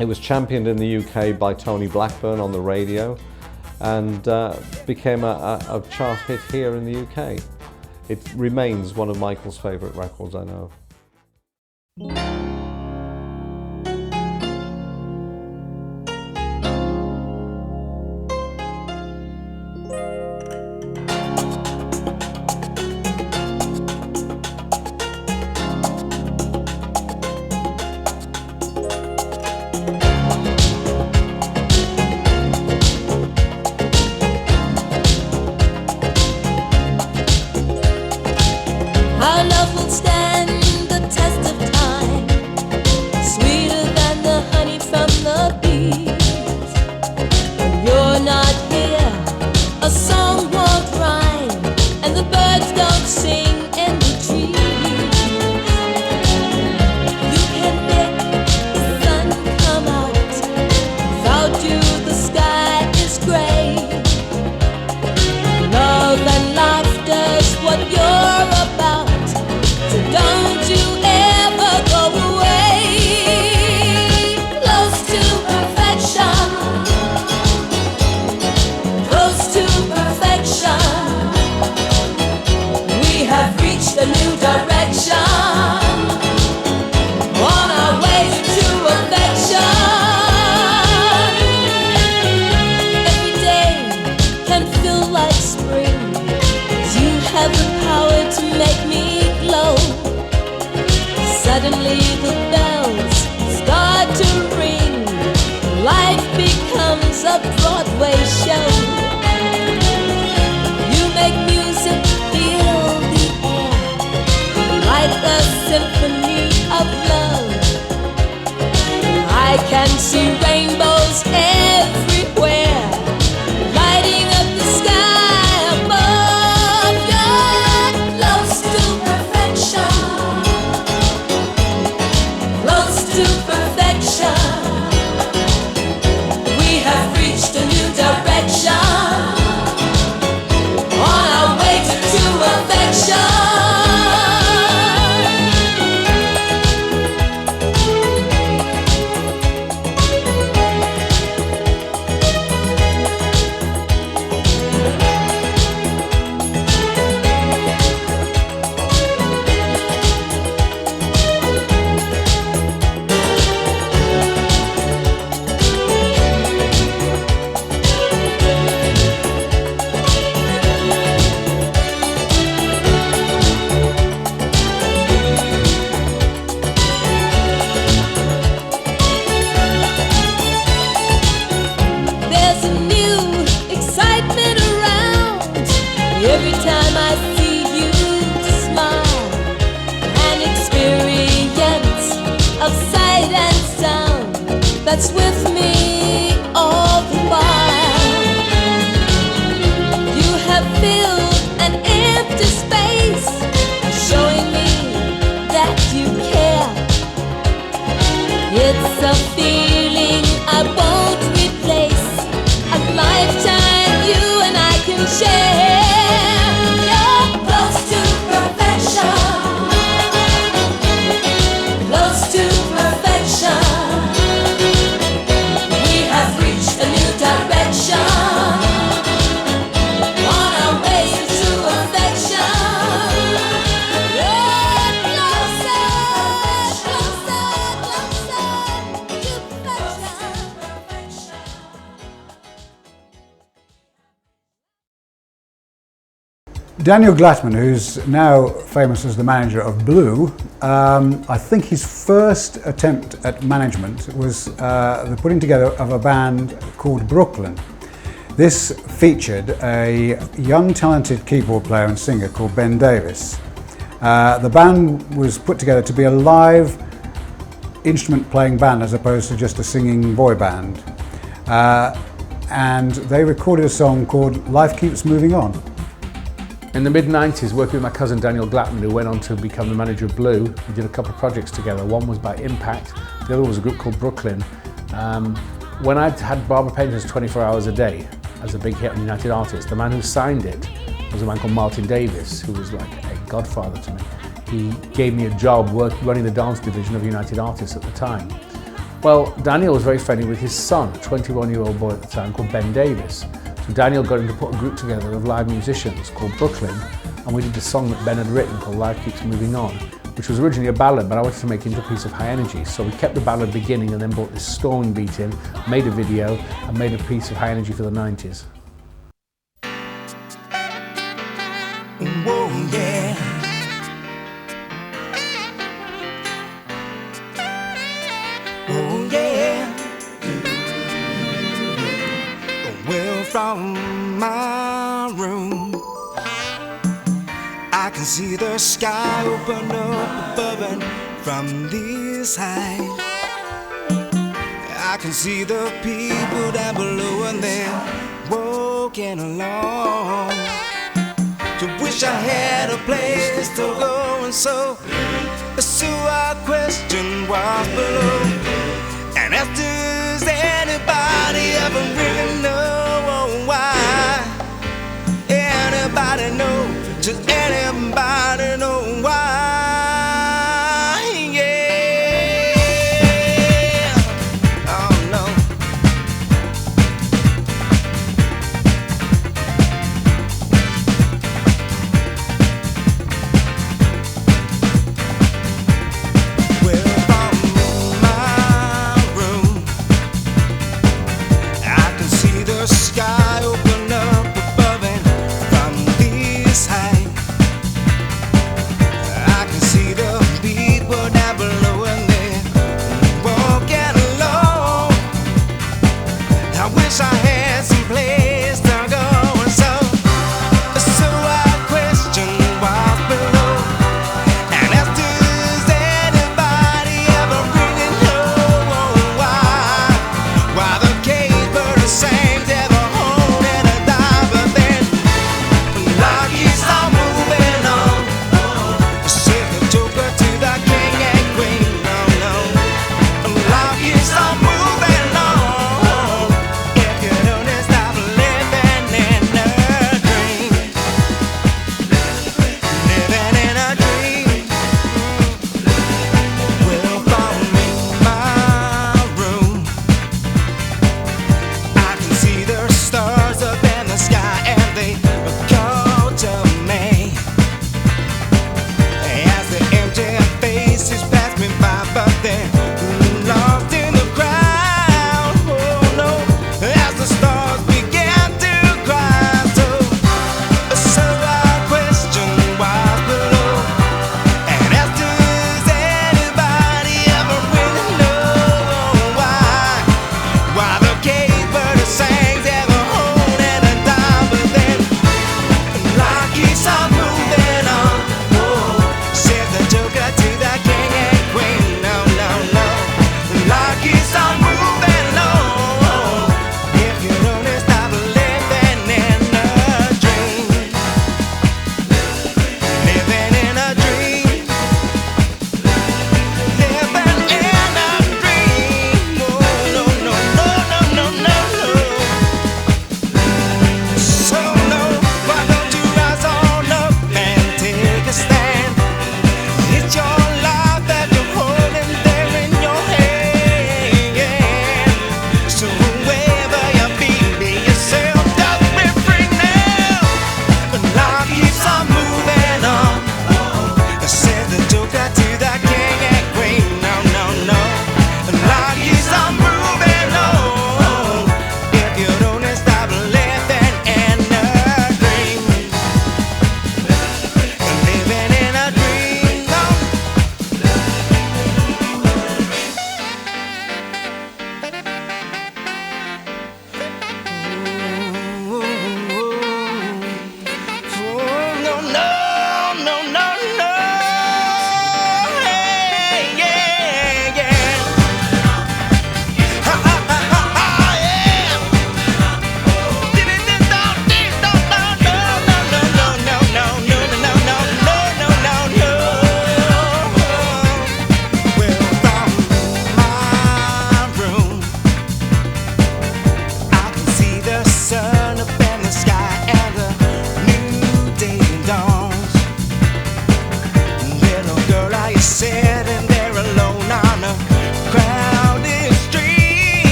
It was championed in the UK by Tony Blackburn on the radio, and became a chart hit here in the UK. It remains one of Michael's favourite records, I know. Our love will stand the test of time, sweeter than the honey from the bees. When you're not here, a song won't rhyme, and the birds don't sing in the trees. You can make the sun come out, without you the sky is gray. Love and laughter's what you're about. Don't you ever go away. Close to perfection, close to perfection. We have reached a new direction, on our way to affection. Every day can feel like spring. You have the power to make me glow. Suddenly the bells start to ring. Life becomes a Broadway show. You make music fill the air like a symphony of love. I can see rainbows everywhere, lighting up the sky above. You're close to perfection, close to perfection. We have reached a new direction, on our way to affection. Daniel Glattman, who's now famous as the manager of Blue, I think his first attempt at management was the putting together of a band called Brooklyn. This featured a young talented keyboard player and singer called Ben Davis. The band was put together to be a live instrument playing band as opposed to just a singing boy band. And they recorded a song called Life Keeps Moving On. In the mid-90s, working with my cousin Daniel Glattman, who went on to become the manager of Blue, we did a couple of projects together. One was by Impact, the other was a group called Brooklyn. When I'd had Barbara Painter's 24 Hours a Day as a big hit on United Artists, the man who signed it was a man called Martin Davis, who was like a godfather to me. He gave me a job running the dance division of United Artists at the time. Well, Daniel was very friendly with his son, a 21-year-old boy at the time called Ben Davis. So Daniel got him to put a group together of live musicians called Brooklyn, and we did a song that Ben had written called Life Keeps Moving On, which was originally a ballad, but I wanted to make it into a piece of high energy. So we kept the ballad beginning and then brought this storming beat in, made a video, and made a piece of high energy for the 90s. Whoa, yeah. Oh, yeah. Well, from my room, I can see the sky open up above and from this height. I can see the people down below and they're walking along. To wish I had a place to go, and so our question was below. And asked, does anybody ever really know why? Anybody know? Does anybody know why? Sky open up above and from this height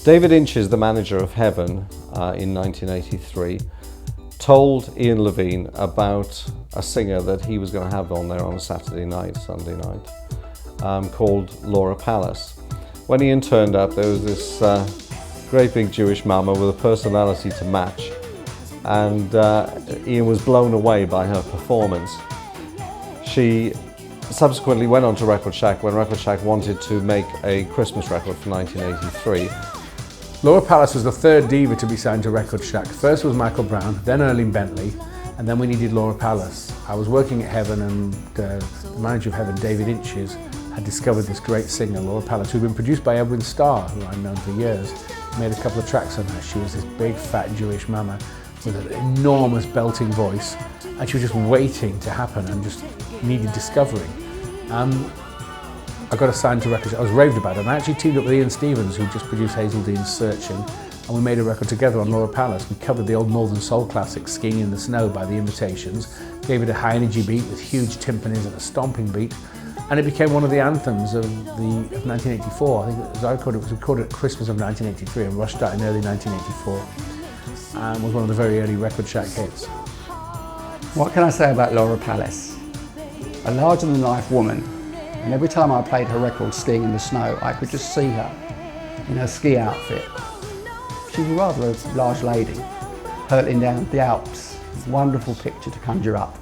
David Inches, the manager of Heaven in 1983, told Ian Levine about a singer that he was going to have on there on a Saturday night, Sunday night, called Laura Pallas. When Ian turned up, there was this great big Jewish mama with a personality to match, and Ian was blown away by her performance. She subsequently went on to Record Shack when Record Shack wanted to make a Christmas record for 1983. Laura Pallas was the third diva to be signed to Record Shack. First was Michael Brown, then Erling Bentley, and then we needed Laura Pallas. I was working at Heaven, and the manager of Heaven, David Inches, had discovered this great singer, Laura Pallas, who'd been produced by Edwin Starr, who I'd known for years. He made a couple of tracks on her. She was this big fat Jewish mama with an enormous belting voice, and she was just waiting to happen and just needed discovering. I got assigned to Record Shack. I was raved about it, and I actually teamed up with Ian Stevens, who just produced Hazeldene's Searching, and we made a record together on Laura Pallas. We covered the old Northern Soul classic Skiing in the Snow by The Invitations, gave it a high energy beat with huge timpanis and a stomping beat, and it became one of the anthems of 1984. I think as I recorded, it was recorded at Christmas of 1983 and rushed out in early 1984, and was one of the very early Record Shack hits. What can I say about Laura Pallas? A larger-than-life woman, and every time I played her record, Skiing in the Snow, I could just see her in her ski outfit. She was rather a large lady, hurtling down the Alps. Wonderful picture to conjure up.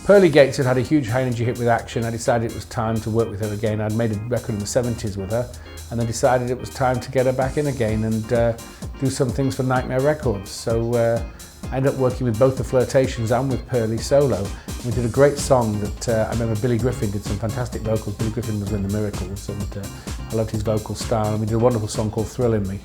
Pearly Gates had had a huge high energy hit with Action. I decided it was time to work with her again. I'd made a record in the 70s with her, and I decided it was time to get her back in again and do some things for Nightmare Records. So I ended up working with both the Flirtations and with Pearly solo. We did a great song that I remember Billy Griffin did some fantastic vocals. Billy Griffin was in the Miracles, and I loved his vocal style. And we did a wonderful song called Thrill in Me.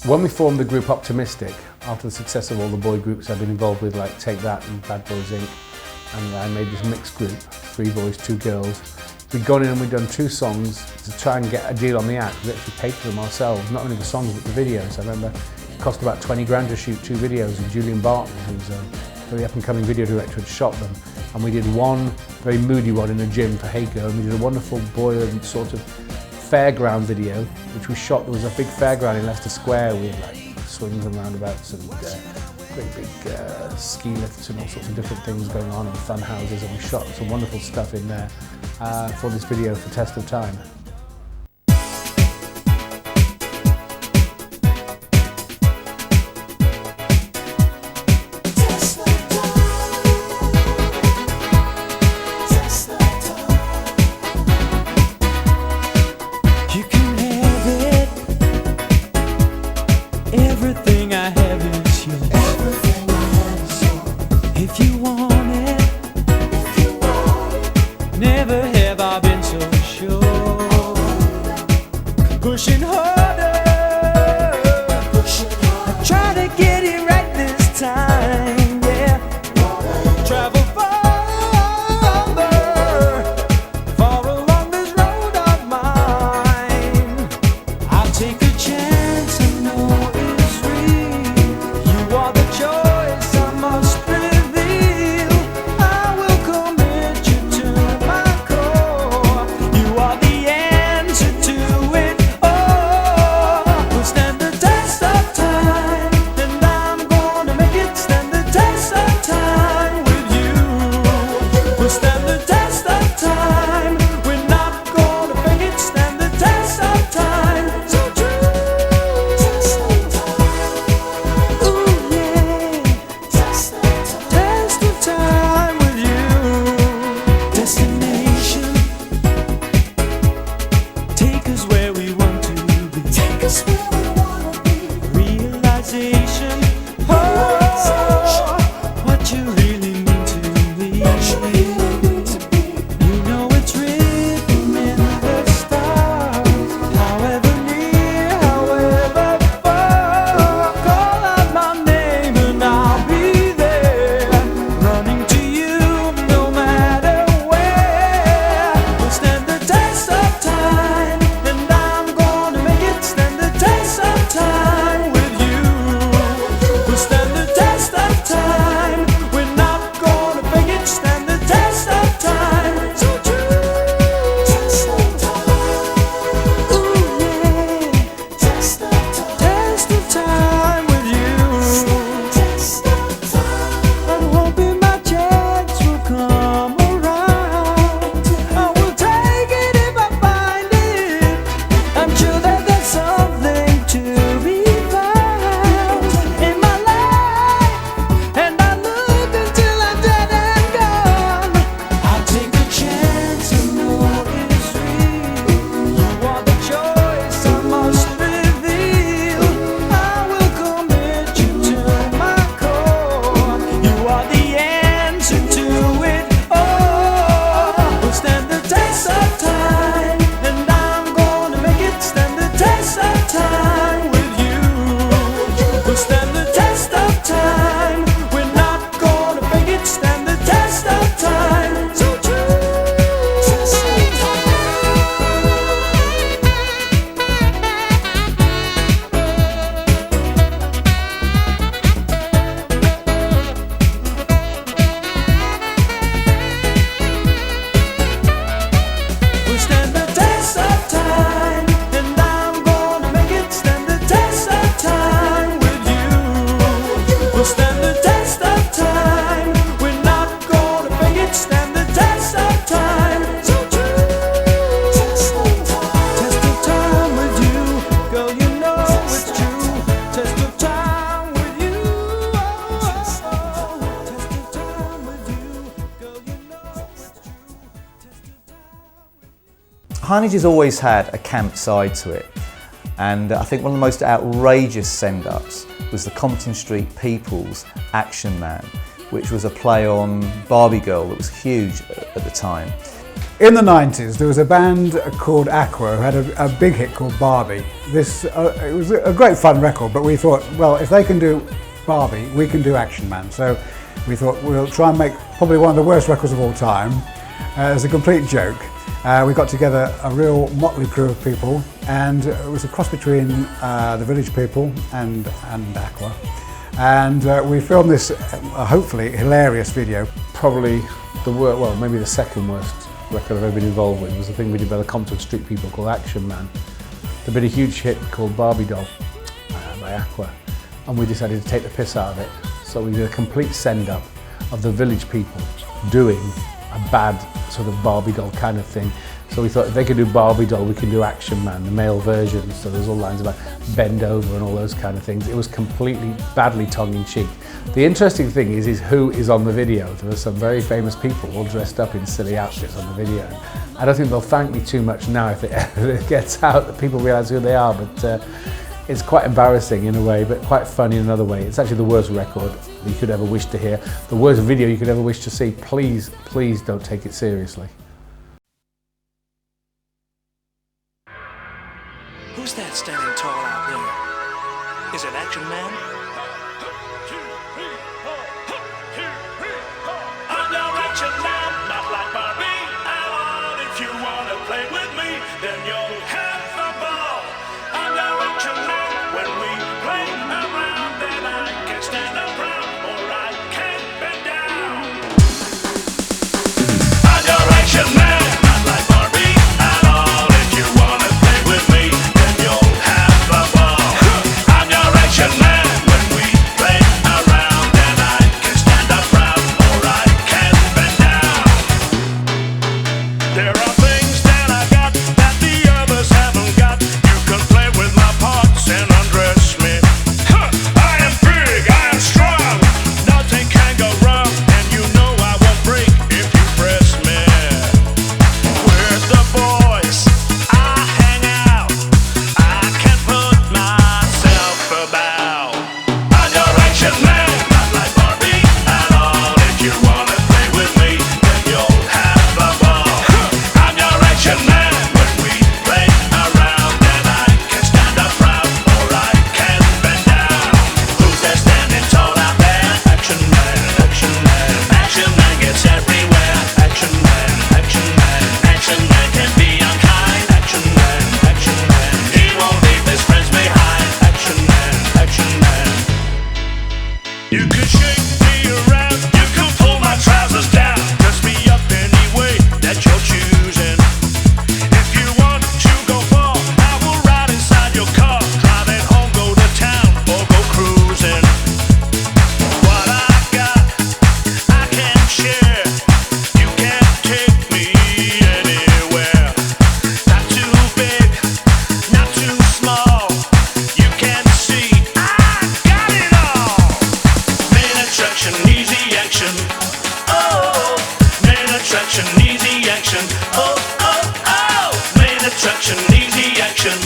When we formed the group Optimistic, after the success of all the boy groups I've been involved with, like Take That and Bad Boys Inc., and I made this mixed group, 3 boys, 2 girls. We'd gone in and we'd done 2 songs to try and get a deal on the act. We actually paid for them ourselves, not only the songs but the videos. I remember it cost about 20 grand to shoot 2 videos, and Julian Barton, who's a very up-and-coming video director, had shot them. And we did one very moody one in a gym for Hey Girl, and we did a wonderful boy sort of fairground video, which we shot. There was a big fairground in Leicester Square with like swings and roundabouts and great big ski lifts and all sorts of different things going on, and fun houses, and we shot some wonderful stuff in there for this video for Test of Time. High Energy's always had a camp side to it, and I think one of the most outrageous send-ups was the Compton Street People's Action Man, which was a play on Barbie Girl that was huge at the time. In the 90s, there was a band called Aqua who had a big hit called Barbie. It was a great fun record, but we thought, well, if they can do Barbie, we can do Action Man. So we thought we'll try and make probably one of the worst records of all time as a complete joke. We got together a real motley crew of people, and it was a cross between the Village People and Aqua. And we filmed this hopefully hilarious video. Probably maybe the second worst record I've ever been involved with was the thing we did by the Compton Street People called Action Man. There had been a huge hit called Barbie Doll by Aqua, and we decided to take the piss out of it. So we did a complete send-up of the Village People doing a bad sort of Barbie Doll kind of thing. So we thought if they could do Barbie Doll, we can do Action Man, the male version. So there's all lines about bend over and all those kind of things. It was completely badly tongue-in-cheek. The interesting thing is who is on the video. There are some very famous people all dressed up in silly outfits on the video. I don't think they'll thank me too much now if it gets out that people realise who they are, but it's quite embarrassing in a way, but quite funny in another way. It's actually the worst record you could ever wish to hear, the worst video you could ever wish to see. Please, please don't take it seriously. Who's that standing tall out there? Is it Action Man? I'm your Action Man, not like Barbie at all. If you wanna play with me, then you'll have the ball. I'm your Action Man. When we play around, then I can stand up proud, or I can bend down. I'm your Action Man, not like Barbie at all. If you wanna play with me, then you'll have the ball. I'm your Action Man. When we play around, then I can stand up proud, or I can bend down. There are things that I got that the others haven't got. You can play with my parts and undress me. I am big, I am strong, nothing can go wrong, and you know I won't break if you press me. With the boys I hang out, I can put myself about. I'm your Action Man, not like Barbie at all. If you wanna play with me, then you'll have the ball. I'm your Action Man. When we play around, then I can stand up proud, or I can bend down. Who's that standing tall out there? Action Man, Action Man. Action Man gets everywhere. Action Man, Action Man. Action Man can be unkind. Action Man, Action Man. He won't leave his friends behind. Action Man, Action Man. You can shake me around, you can pull my trousers down, dress me up any way that you're choosing. If you want to go far, I will ride inside your car, drive it home, go to town, or go cruising. What I got, I can share. You can't take me anywhere. Not too big, not too small. You can see I got it all. Main attraction, easy action. Oh, main attraction, easy action. Oh, oh, oh. Main attraction, easy action.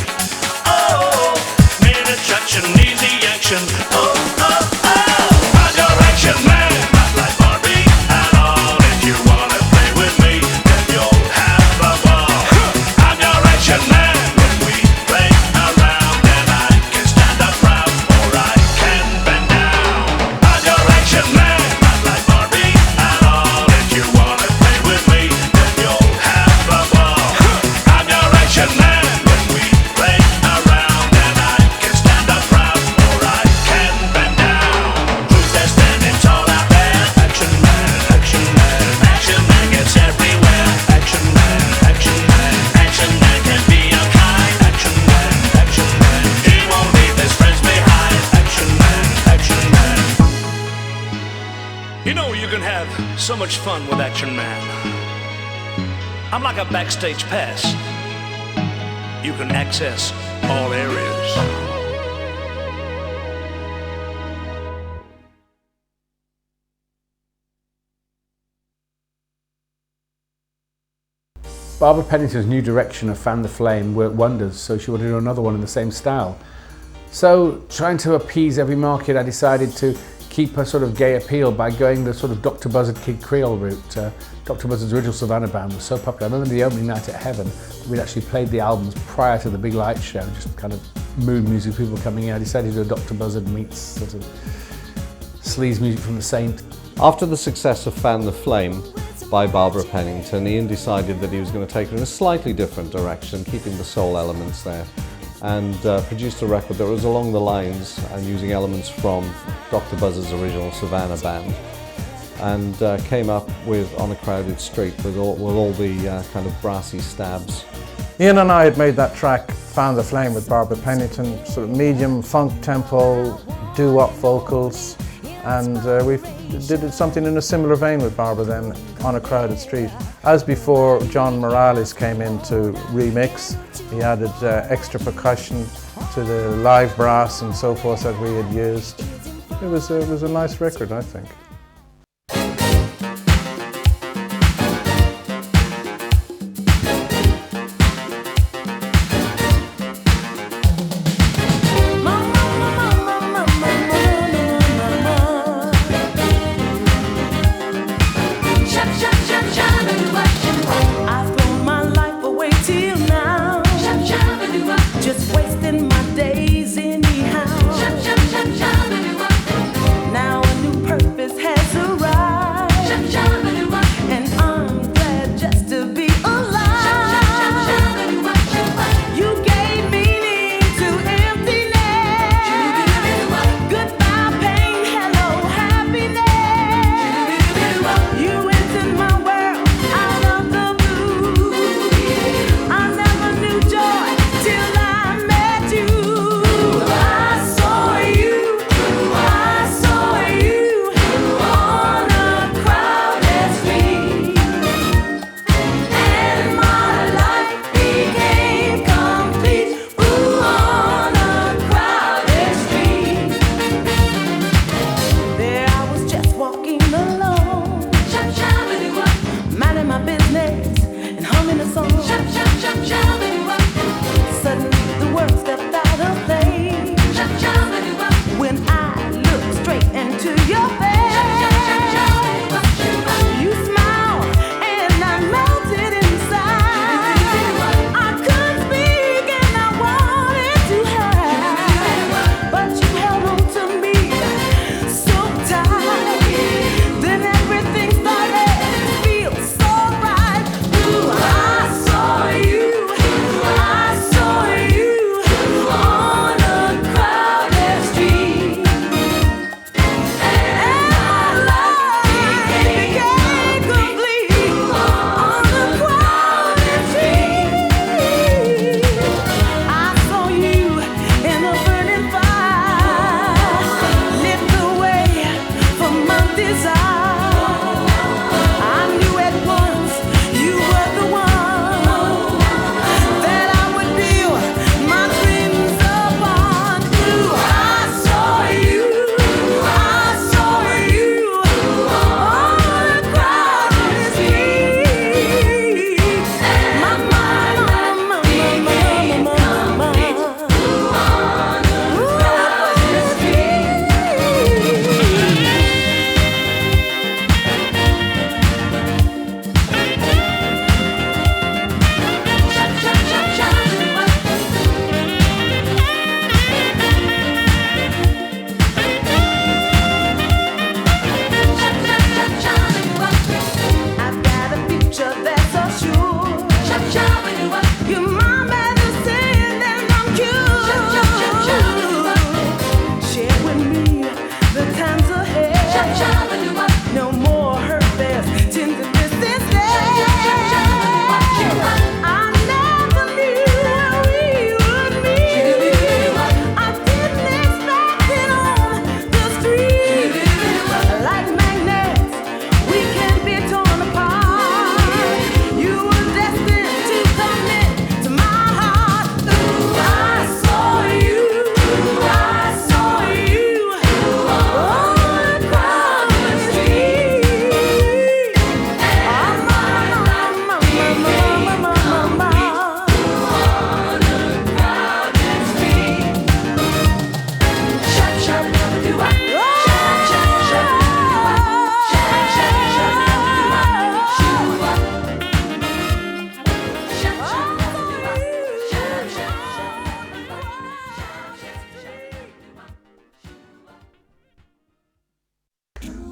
Oh, main attraction, easy action. Oh, oh, oh. I'm your Action Man, not like Barbie at all. If you wanna play with me, then you'll have the ball. I'm your Action Man. When we play around, then I can stand up proud, or I can bend down. I'm your Action Man, not like Barbie at all. If you wanna play with me, then you'll have the ball. I'm your Action Man. When we play around, then I can stand up proud, or I can bend down. Who's that standing tall out there? Action Man, Action Man. Action Man gets everywhere. Action Man, Action Man. Action Man can be unkind. Action Man, Action Man. He won't leave his friends behind. Action Man, Action Man. You know you can have so much fun with Action Man. I'm like a backstage pass. You can access all areas. Barbara Pennington's new direction of Fan the Flame worked wonders, so she wanted to do another one in the same style. So, trying to appease every market, I decided to keep a sort of gay appeal by going the sort of Dr. Buzzard Kid Creole route. Dr. Buzzard's original Savannah band was so popular. I remember the opening night at Heaven, we'd actually played the albums prior to the big light show, just kind of mood music, people coming in. I decided to do a Dr. Buzzard meets sort of sleaze music from the Saint. After the success of Fan the Flame by Barbara Pennington, Ian decided that he was going to take it in a slightly different direction, keeping the soul elements there, and produced a record that was along the lines and using elements from Dr. Buzzard's original Savannah band, and came up with On a Crowded Street with all the kind of brassy stabs. Ian and I had made that track, Fan the Flame, with Barbara Pennington, sort of medium funk tempo, doo-wop vocals, and we did something in a similar vein with Barbara then, On a Crowded Street. As before, John Morales came in to remix. He added extra percussion to the live brass and so forth that we had used. It was a nice record, I think. Just wasting my days anyhow. Now a new purpose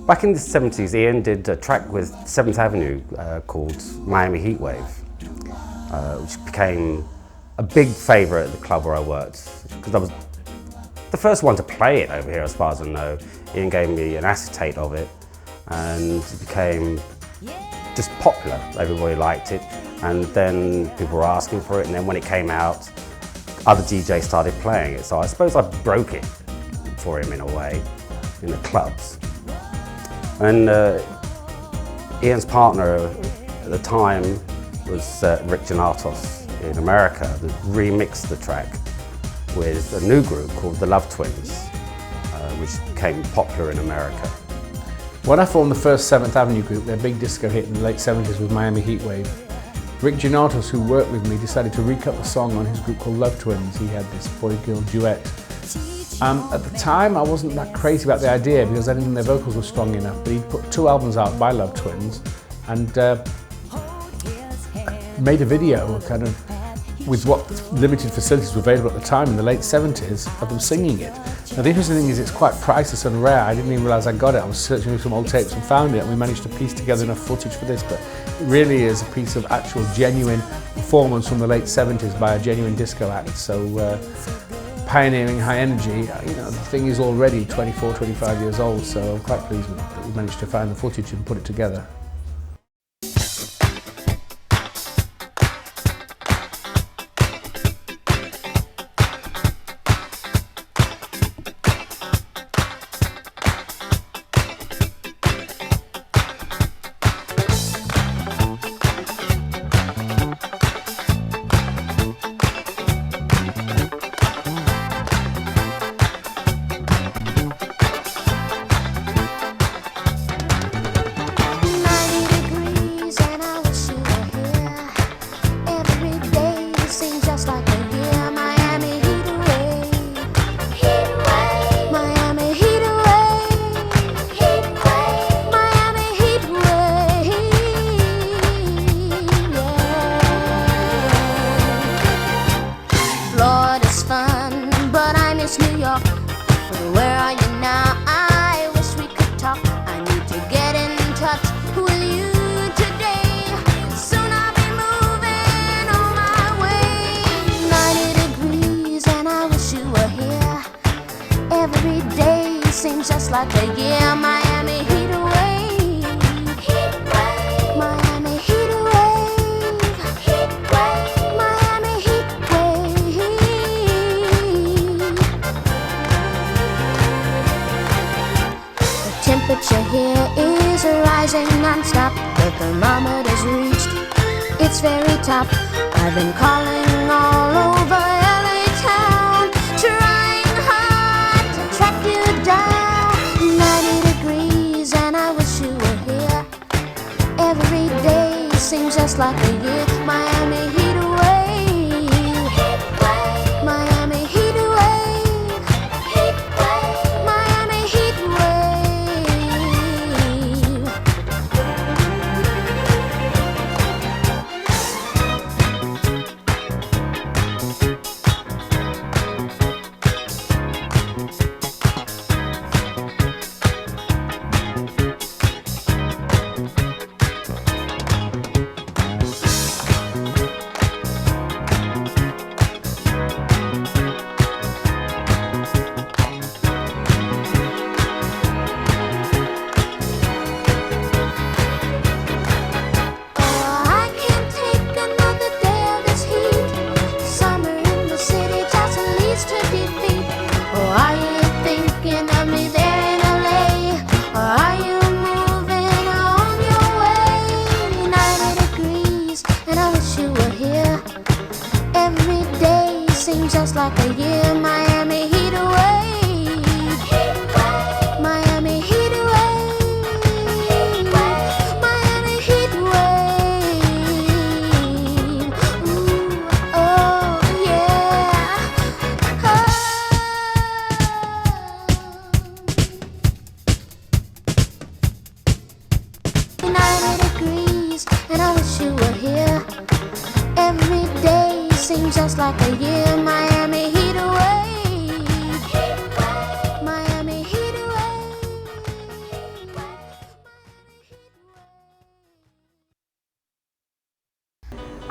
Back in the 70s, Ian did a track with 7th Avenue called Miami Heatwave, which became a big favourite at the club where I worked, because I was the first one to play it over here as far as I know. Ian gave me an acetate of it and it became just popular. Everybody liked it, and then people were asking for it, and then when it came out, other DJs started playing it. So I suppose I broke it for him in a way, in the clubs. And Ian's partner at the time was Rick Donatos in America, that remixed the track with a new group called the Love Twins, which became popular in America. When I formed the first 7th Avenue group, their big disco hit in the late 70s with Miami Heatwave, Rick Donatos, who worked with me, decided to recut the song on his group called Love Twins. He had this boy-girl duet. At the time, I wasn't that crazy about the idea because I didn't think their vocals were strong enough, but he'd put 2 albums out by Love Twins and made a video kind of with what limited facilities were available at the time in the late 70s of them singing it. Now the interesting thing is it's quite priceless and rare. I didn't even realise I got it. I was searching through some old tapes and found it, and we managed to piece together enough footage for this, but it really is a piece of actual genuine performance from the late 70s by a genuine disco act. So pioneering high energy, you know, the thing is already 24, 25 years old, so I'm quite pleased that we managed to find the footage and put it together. Just like a year, Miami heat wave, Miami heat wave, Miami heat wave. The temperature here is rising non-stop. The thermometer's reached its very top. I've been calling all over LA town, trying hard to track you down. 90 degrees and I wish you were here. Every day seems just like a year. Miami heat wave, Miami heat wave, Miami heat just like a year. Miami heat wave, Miami heat wave, Miami heat wave. Ooh, oh yeah. 90 degrees, and I wish you were here. Every day seems just like a year. Miami heat wave, Miami heat wave.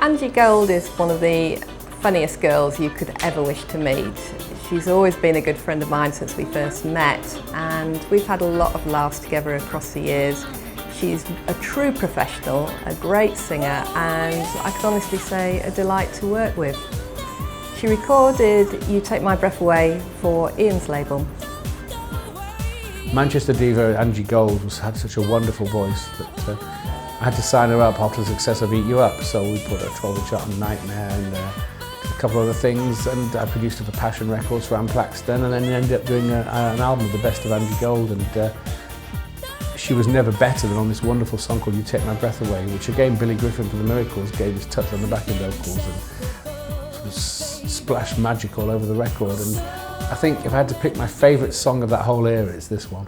Angie Gold is one of the funniest girls you could ever wish to meet. She's always been a good friend of mine since we first met, and we've had a lot of laughs together across the years. She's a true professional, a great singer, and I can honestly say a delight to work with. She recorded You Take My Breath Away for Ian's label. Manchester diva Angie Gold had such a wonderful voice that I had to sign her up after the success of Eat You Up, so we put a 12-inch out on Nightmare and did a couple of other things, and I produced her for Passion Records for Anne Plaxton, and then ended up doing an album of the best of Angie Gold, and she was never better than on this wonderful song called You Take My Breath Away, which again Billy Griffin from the Miracles gave his touch on the backing vocals and sort of splashed magic all over the record. And I think if I had to pick my favourite song of that whole era, it's this one.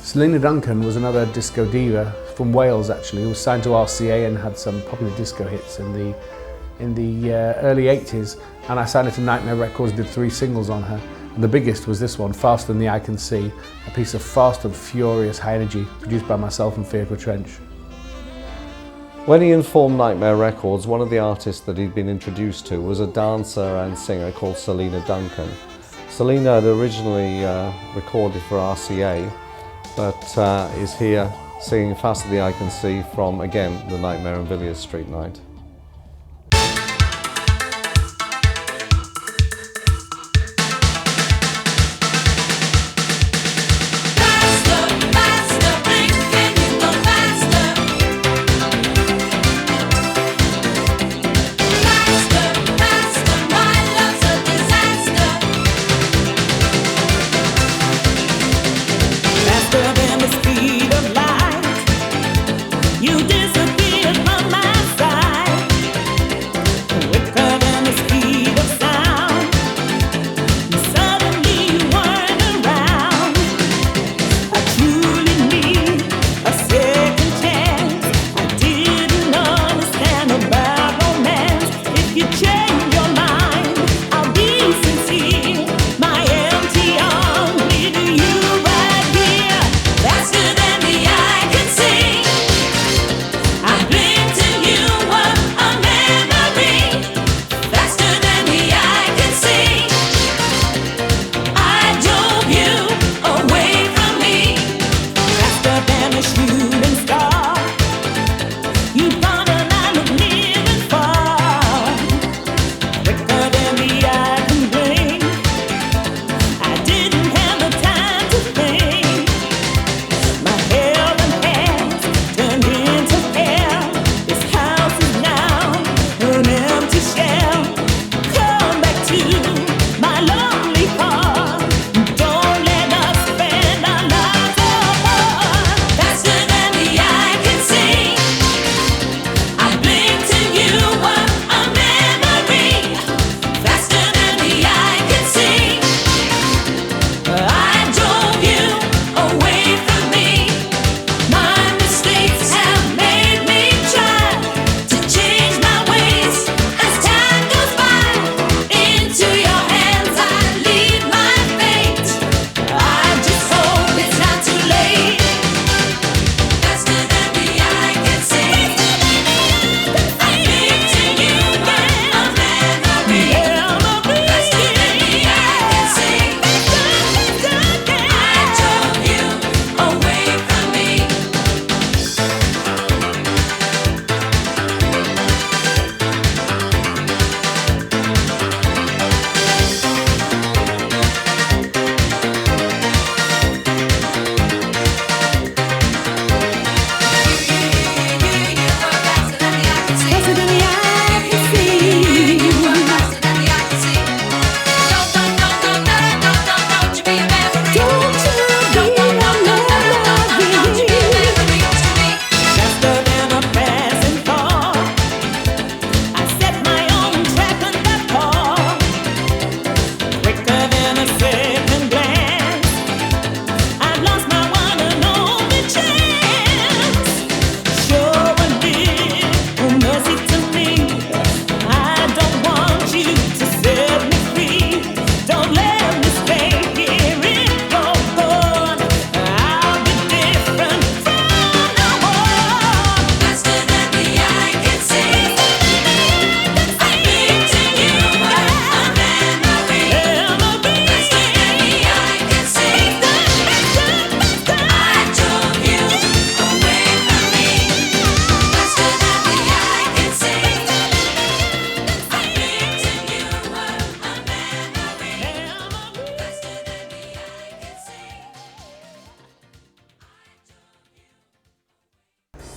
Selena Duncan was another disco diva from Wales, actually, who was signed to RCA and had some popular disco hits in the early 80s. And I signed her to Nightmare Records, did 3 singles on her. And the biggest was this one, Faster Than the Eye Can See, a piece of fast and furious high energy produced by myself and Fiacre Trench. When he informed Nightmare Records, one of the artists that he'd been introduced to was a dancer and singer called Selena Duncan. Selena had originally recorded for RCA, but is here singing Faster Than the Eye Can See from, again, the Nightmare on Villiers Street night.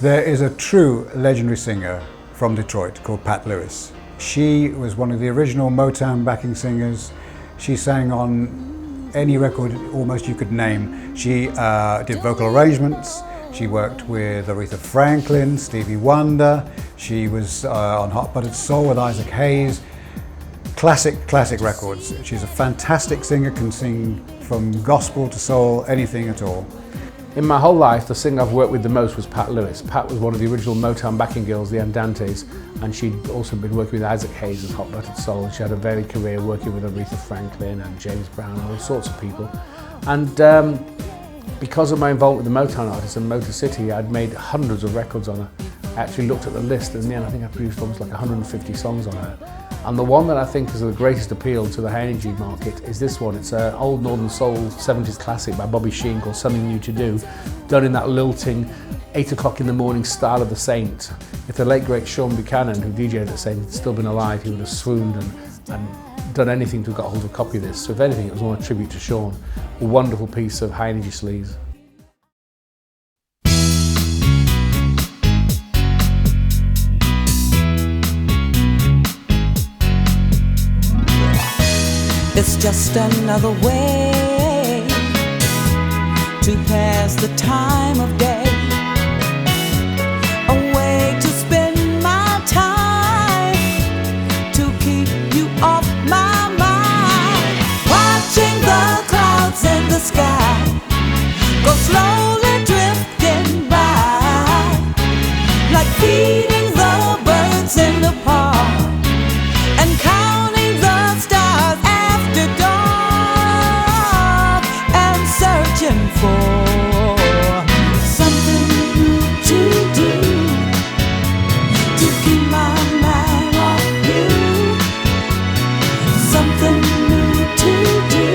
There is a true legendary singer from Detroit called Pat Lewis. She was one of the original Motown backing singers. She sang on any record almost you could name. She did vocal arrangements. She worked with Aretha Franklin, Stevie Wonder. She was on Hot Buttered Soul with Isaac Hayes. Classic records. She's a fantastic singer, can sing from gospel to soul, anything at all. In my whole life, the singer I've worked with the most was Pat Lewis. Pat was one of the original Motown backing girls, the Andantes, and she'd also been working with Isaac Hayes as Hot Buttered Soul. She had a varied career working with Aretha Franklin and James Brown and all sorts of people. And because of my involvement with the Motown artists and Motor City, I'd made hundreds of records on her. I actually looked at the list, and in the end I think I produced almost like 150 songs on her. And the one that I think is of the greatest appeal to the high energy market is this one. It's an old Northern Soul 70s classic by Bobby Sheen called Something New to Do, done in that lilting 8 o'clock in the morning style of the Saint. If the late great Sean Buchanan, who DJ'd the Saint, had still been alive, he would have swooned and done anything to have got hold of a copy of this. So if anything, it was more a tribute to Sean. A wonderful piece of high energy sleaze. It's just another way to pass the time of day, a way to spend my time, to keep you off my mind. Watching the clouds in the sky go slowly drifting by, like feeding the birds in the park and counting the stars after dark, and searching for something new to do, to keep my mind off you. Something new to do.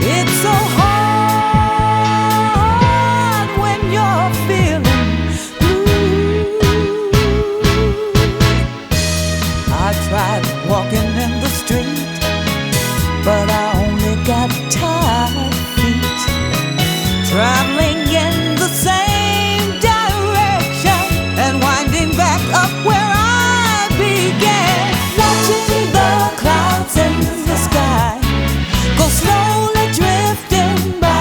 It's so hard when you're feeling blue. I tried walking in the street, but I only got tired feet, traveling in the same direction and winding back up where I began. Watching the clouds in the sky go slowly drifting by,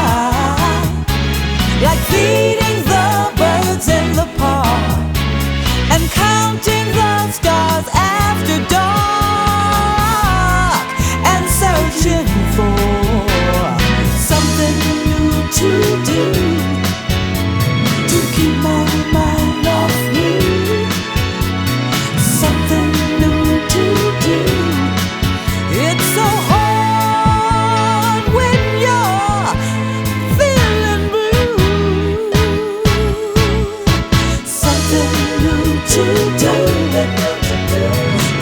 like feeding the birds in the park and counting the stars after dark, and searching for something new to do, to keep my mind off you. Something new to do. It's so hard when you're feeling blue. Something new to do,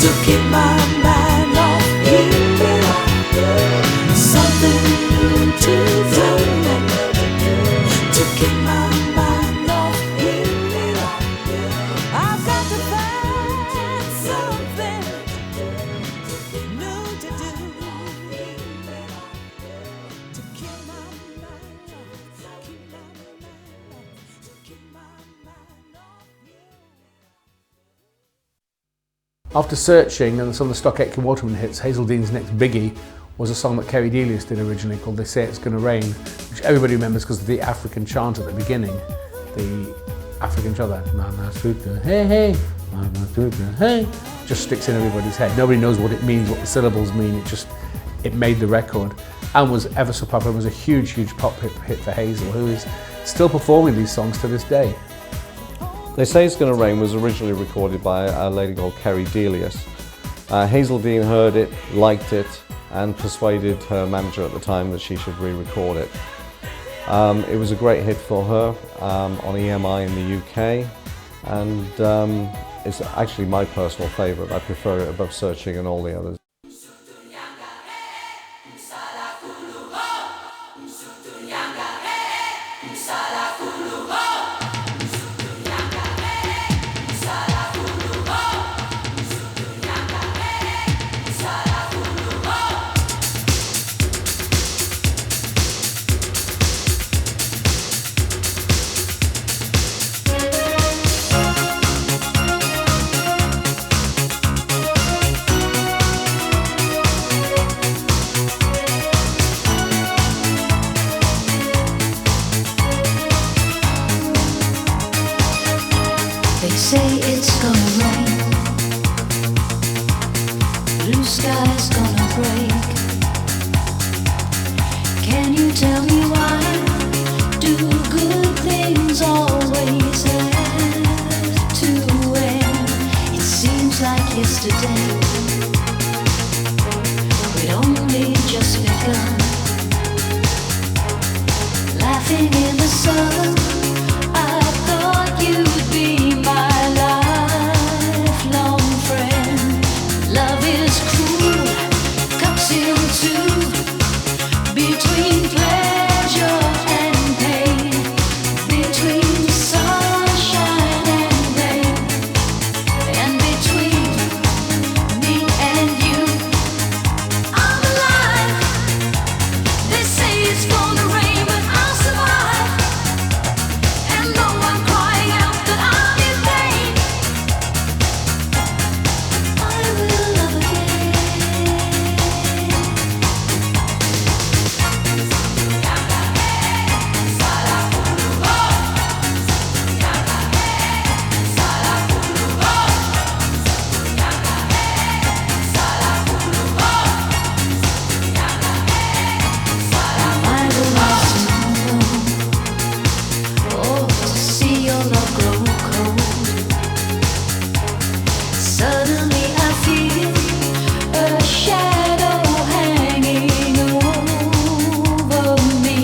to keep my mind off you. Something new to do, to keep my mind off you. I've got to find something new to do, to keep my mind off, keep my mind off, keep my mind off you. After searching and some of the Stock Aitken Waterman hits, Hazel Dean's next biggie was a song that Kerry Delius did originally called They Say It's Gonna Rain, which everybody remembers because of the African chant at the beginning. The African chant, that Mama Suka, hey hey, Mama Suka, hey, just sticks in everybody's head. Nobody knows what it means, what the syllables mean. It made the record and was ever so popular. It was a huge, huge pop hit for Hazel, who is still performing these songs to this day. They Say It's Gonna Rain was originally recorded by a lady called Kerry Delius. Hazel Dean heard it, liked it, and persuaded her manager at the time that she should re-record it. It was a great hit for her on EMI in the UK, and it's actually my personal favourite. I prefer it above Searching and all the others. They say it's gonna rain, blue sky's gonna break. Can you tell me why? Do yesterday. We'd only just begun, laughing in the sun. I thought you'd be my lifelong friend. Love is cruel, cuts in two, between pleasure and pain, between sunshine and rain, and between me and you. I'm alive. They say it's gonna rain, but I'll survive. And though I'm crying out that I'm in pain, I will love again. I will last oh, to see your love grow cold. Suddenly I feel a shadow hanging over me.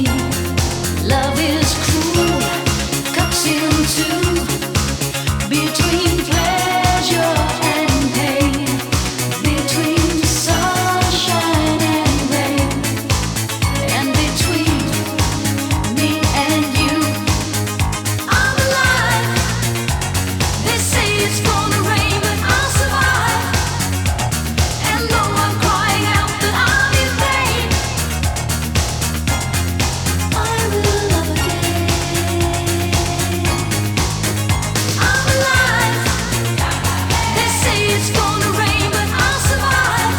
Love is cruel, cuts in two, between pleasure and pain, between sunshine and rain, and between me and you. I'm alive. They say it's gonna rain, but I'll survive. And though I'm crying out that I'm in pain, I will love again. I'm alive. They say it's gonna rain, but I'll survive.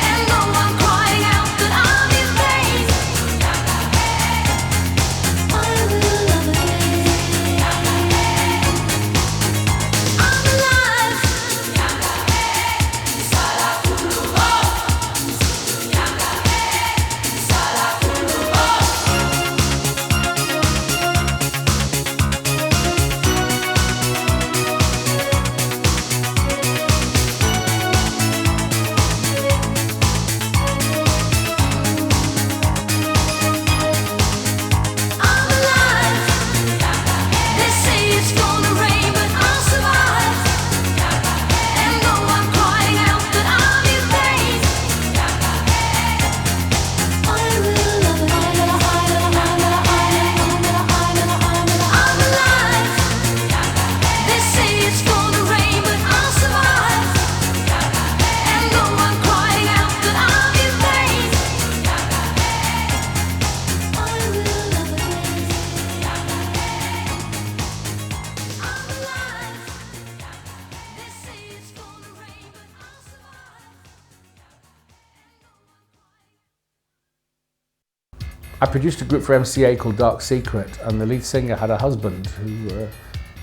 And though I'm crying out that I'm in pain, I will love again. I'm alive. I'm alive. They say it's gonna rain, but I'll survive. And though I'm crying out that I'm in pain, I will love again. I'm alive. They say it's gonna rain, but I'll survive. And though I'm crying out that I'm in pain, I will love again. I'm alive. They say it's gonna rain, but I'll survive. I produced a group for MCA called Dark Secret, and the lead singer had a husband who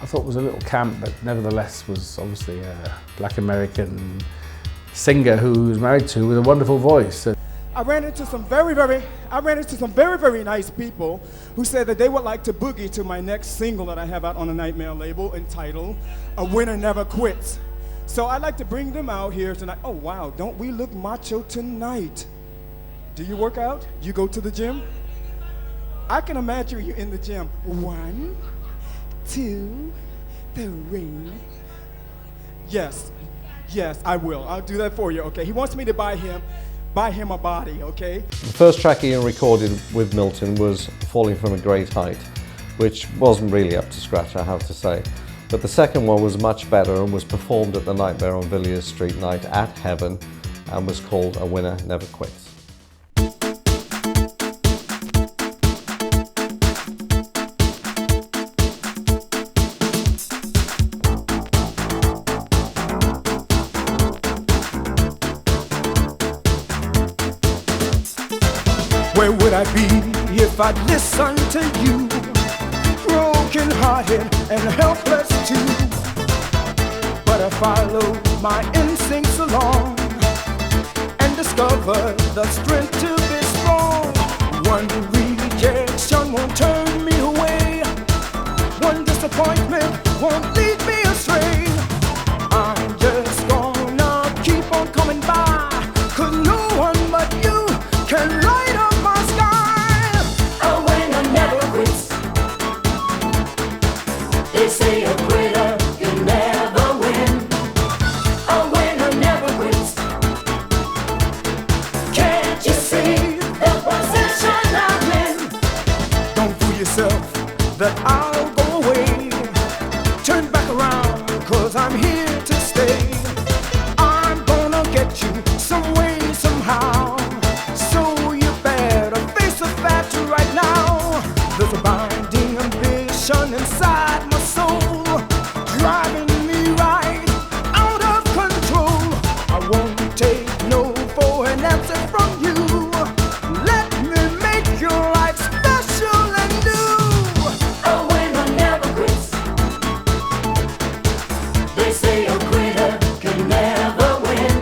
I thought was a little camp, but nevertheless was obviously a black American singer who was married to with a wonderful voice. I ran into some very nice people who said that they would like to boogie to my next single that I have out on the Nightmare label entitled A Winner Never Quits. So I'd like to bring them out here tonight. Oh wow, don't we look macho tonight? Do you work out? You go to the gym? I can imagine you in the gym. 1, 2, 3. Yes, I will. I'll do that for you, okay? He wants me to buy him a body, okay? The first track Ian recorded with Milton was Falling from a Great Height, which wasn't really up to scratch, I have to say. But the second one was much better and was performed at the Nightmare on Villiers Street night at Heaven and was called A Winner Never Quits. Where would I be if I'd listened to you? Broken hearted and helpless too. But I followed my instincts along and discovered the strength to be strong. One rejection won't turn me away. One disappointment won't lead me astray. I'm just gonna keep on coming by, 'cause no one but you can light up my sky. A winner never quits. They say a quitter can never win. A winner never quits. Can't you see the position I'm in? Don't fool yourself that I'll go away. Turn back around, 'cause I'm here to stay. I'm gonna get you some way, somehow. So you better face the fact right now. There's a binding ambition inside my soul, driving me right out of control. I won't take no for an answer from you. Let me make your life special and new. A winner never quits. They say a quitter can never win.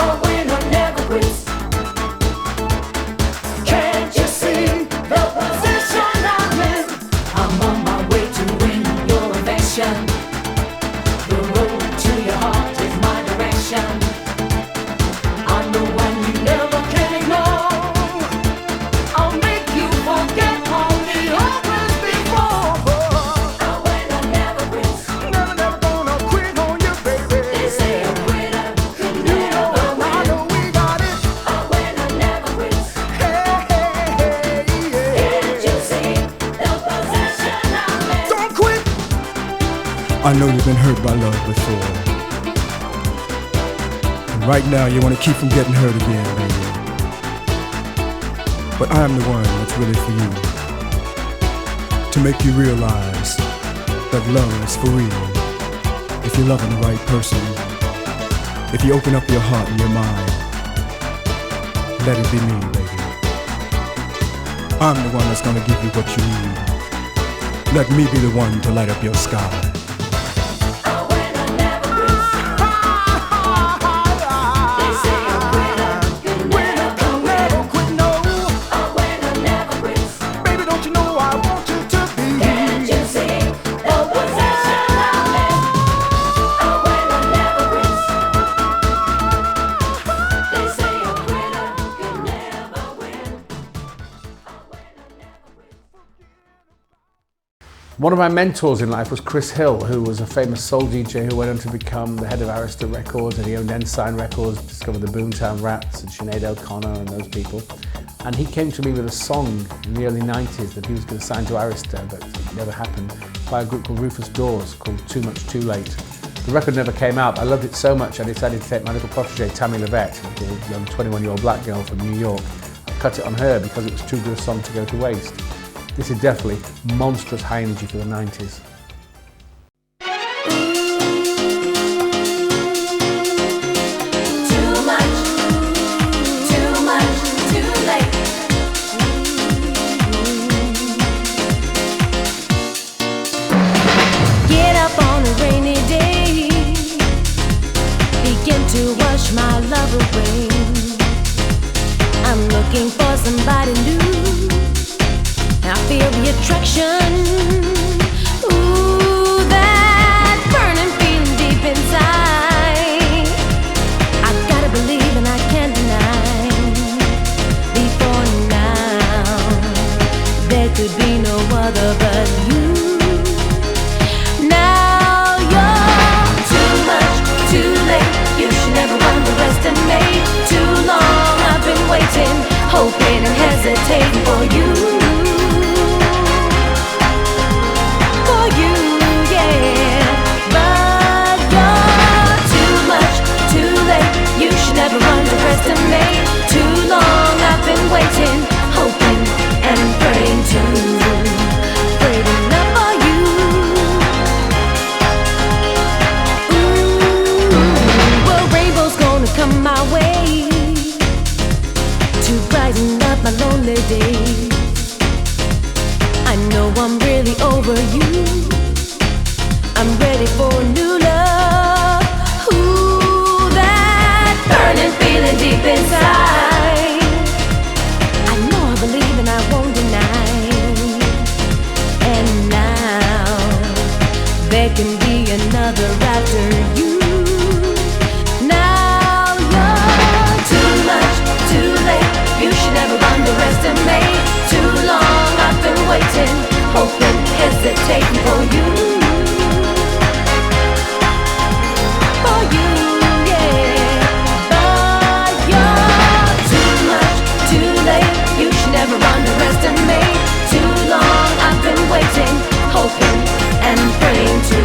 A winner never quits. Can't you see the position I'm in? I'm on my way to win your affection. The road to your heart is my direction. I'm the one you never can ignore. I'll make you forget all the others before. A winner never quits. Never, never gonna quit on you, baby. They say a quitter can never win. I know we got it. A winner never quits. Hey, hey, hey, yeah. Can't you see the position I'm in? Don't quit. I know you've been hurt by love before. And right now you want to keep from getting hurt again, baby. But I'm the one that's really for you. To make you realize that love is for real. If you're loving the right person, if you open up your heart and your mind, let it be me, baby. I'm the one that's gonna give you what you need. Let me be the one to light up your sky. One of my mentors in life was Chris Hill, who was a famous soul DJ who went on to become the head of Arista Records, and he owned Ensign Records, discovered the Boomtown Rats and Sinead O'Connor and those people. And he came to me with a song in the early 90s that he was going to sign to Arista, but it never happened, by a group called Rufus Dawes called Too Much Too Late. The record never came out. I loved it so much I decided to take my little protege, Tammy Levette, a young 21-year-old black girl from New York. I cut it on her because it was too good a song to go to waste. This is definitely monstrous high energy for the 90s. Too much, too late. Get up on a rainy day, begin to wash my love away. I'm looking for somebody new. I feel the attraction, ooh, that burning feeling deep inside. I've gotta believe and I can't deny. Before now, there could be no other but you. Now you're too much, too late. You should never underestimate. Too long I've been waiting, hoping and hesitating for you. Never underestimate. Too long I've been waiting, hoping and praying to, praying enough for you. Ooh, well, rainbow's gonna come my way to brighten up my lonely days. I know I'm really over you. I'm ready for a new love. Ooh, that burning feeling deep inside. I know I believe and I won't deny. And now there can be another after you. Now you're too much, too late. You should never underestimate. Too long I've been waiting, hoping, hesitating for you. For you, yeah. But you're too much, too late. You should never underestimate. Too long I've been waiting, hoping and praying to.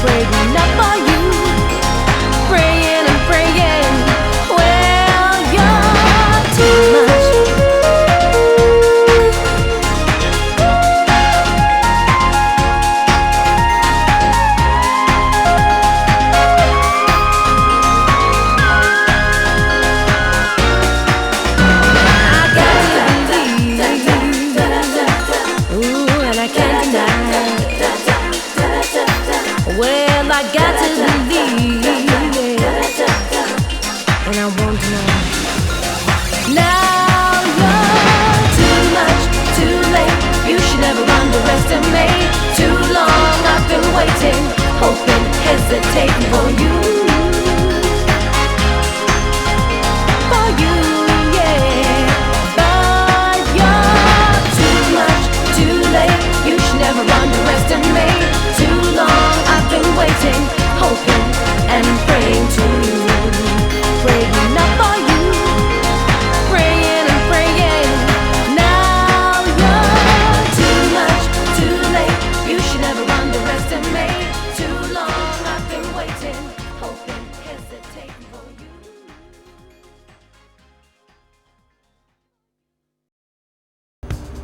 Praying up for you. Praying and praying. Well, you're too much. Well, I got to believe, and I want to know. Now you're too much, too late. You should never underestimate. Too long I've been waiting, hoping, hesitating for you. For you, yeah. But you're too much, too late. You should never underestimate. Too long I've been waiting, hoping and praying to you. Praying up for you. Praying and praying. Now you're too much, too late. You should never underestimate. Too long I've been waiting, hoping, hesitating for you.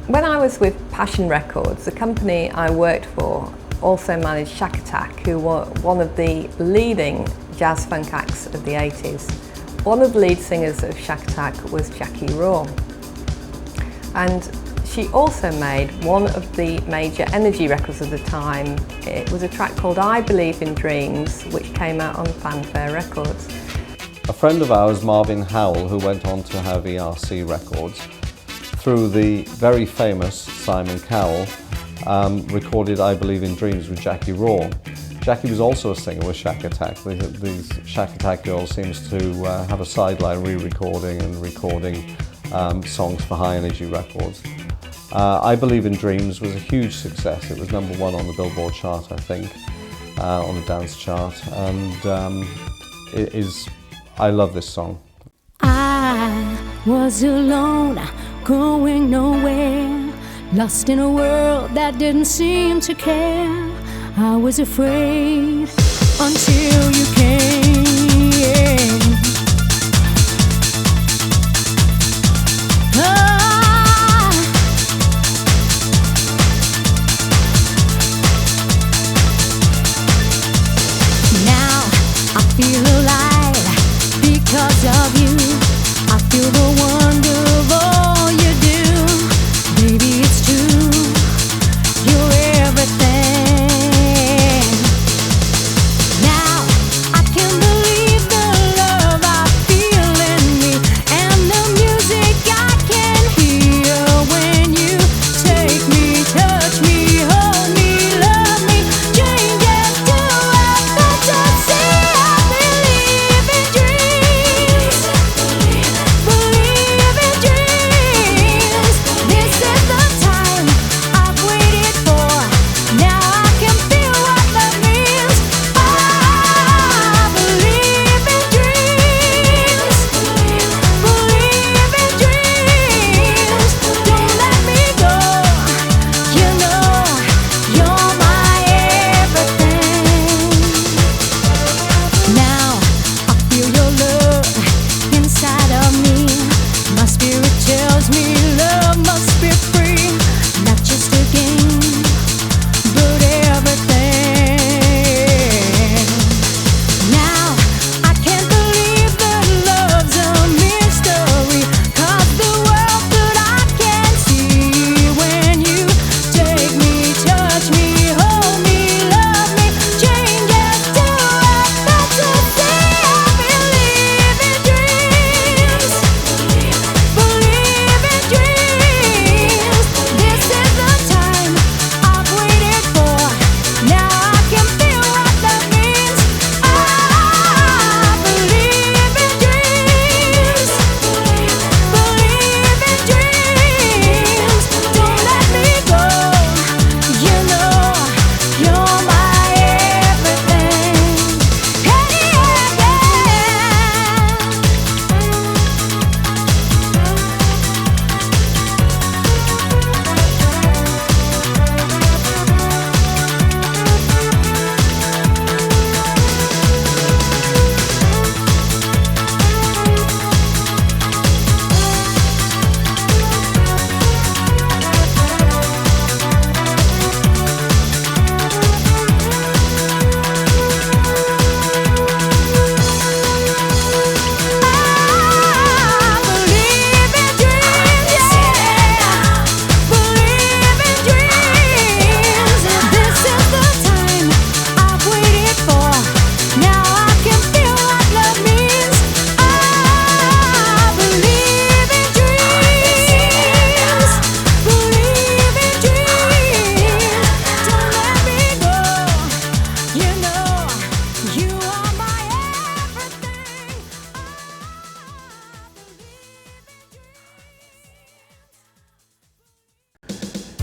When I was with Passion Records, the company I worked for also managed Shack Attack, who were one of the leading jazz funk acts of the 80s. One of the lead singers of Shack Attack was Jackie Raw. And she also made one of the major energy records of the time. It was a track called I Believe in Dreams, which came out on Fanfare Records. A friend of ours, Marvin Howell, who went on to have ERC Records, through the very famous Simon Cowell, recorded I Believe in Dreams with Jackie Raw. Jackie was also a singer with Shack Attack. These Shack Attack girls seems to have a sideline re-recording and recording songs for High Energy Records. I Believe in Dreams was a huge success. It was #1 on the Billboard chart, I think, on the dance chart, and I love this song. I was alone, going nowhere, lost in a world that didn't seem to care. I was afraid until you came. Ah. Now I feel alive because of you. I feel the wonder of all you do. Baby, it's true, you're everything. Now I can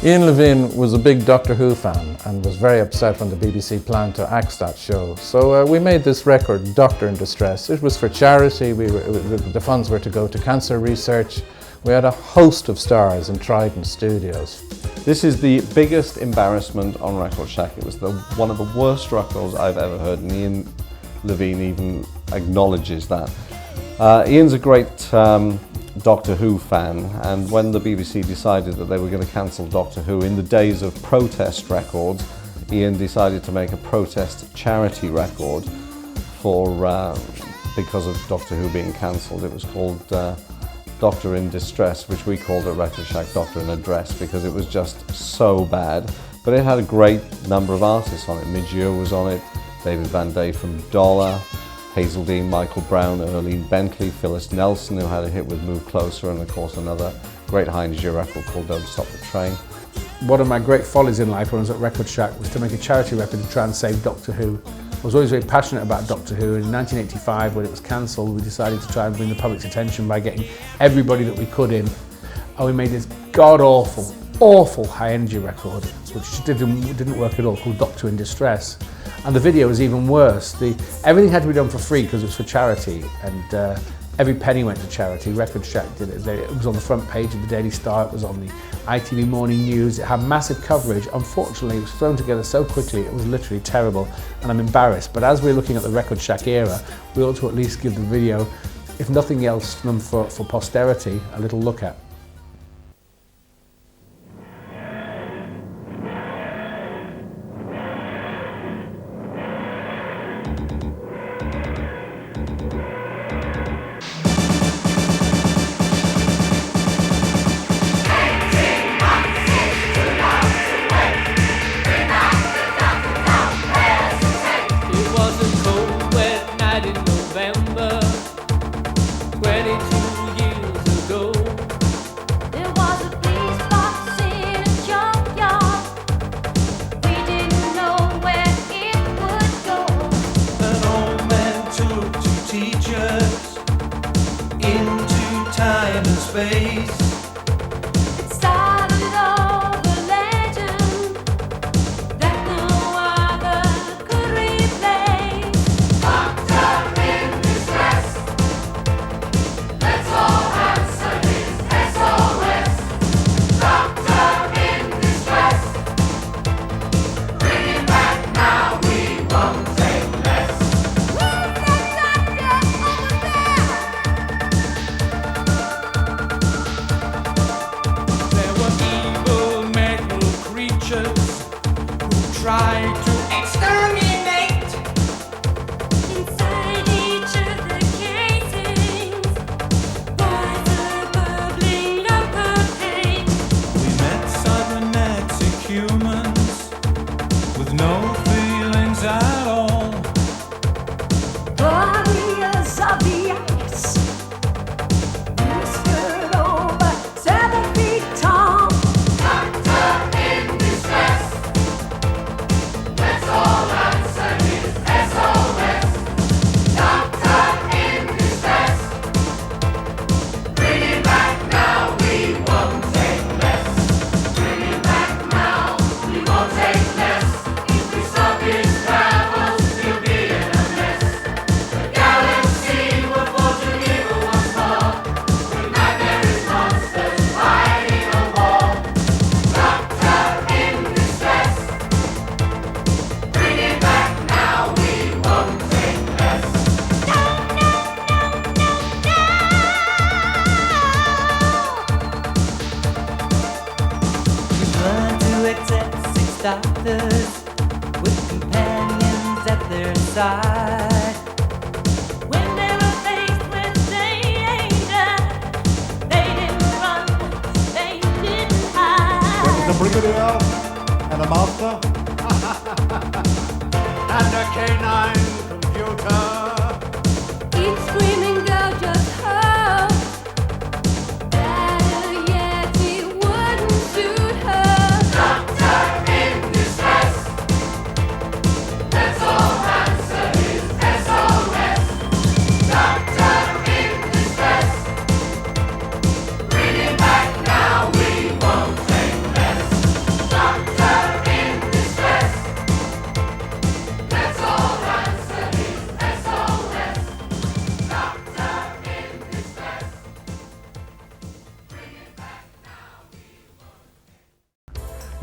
Ian Levine was a big Doctor Who fan and was very upset when the BBC planned to axe that show. So we made this record, Doctor in Distress. It was for charity. The funds were to go to cancer research. We had a host of stars in Trident Studios. This is the biggest embarrassment on Record Shack. It was one of the worst records I've ever heard, and Ian Levine even acknowledges that. Ian's a great Doctor Who fan, and when the BBC decided that they were going to cancel Doctor Who in the days of protest records, Ian decided to make a protest charity record because of Doctor Who being cancelled. It was called Doctor in Distress, which we called at Record Shack Doctor in a Dress, because it was just so bad. But it had a great number of artists on it. Midge was on it, David Van Day from Dollar, Hazel Dean, Michael Brown, Earlene Bentley, Phyllis Nelson, who had a hit with Move Closer, and of course another great Heinz record called Don't Stop the Train. One of my great follies in life when I was at Record Shack was to make a charity record to try and save Doctor Who. I was always very passionate about Doctor Who, and in 1985 when it was cancelled we decided to try and bring the public's attention by getting everybody that we could in, and we made this god-awful high-energy record which didn't work at all, called Doctor in Distress. And the video was even worse. Everything had to be done for free because it was for charity, and every penny went to charity. Record Shack did it. It was on the front page of the Daily Star, it was on the ITV Morning News, it had massive coverage. Unfortunately, it was thrown together so quickly, it was literally terrible, and I'm embarrassed. But as we're looking at the Record Shack era, we ought to at least give the video, if nothing else, for posterity, a little look at.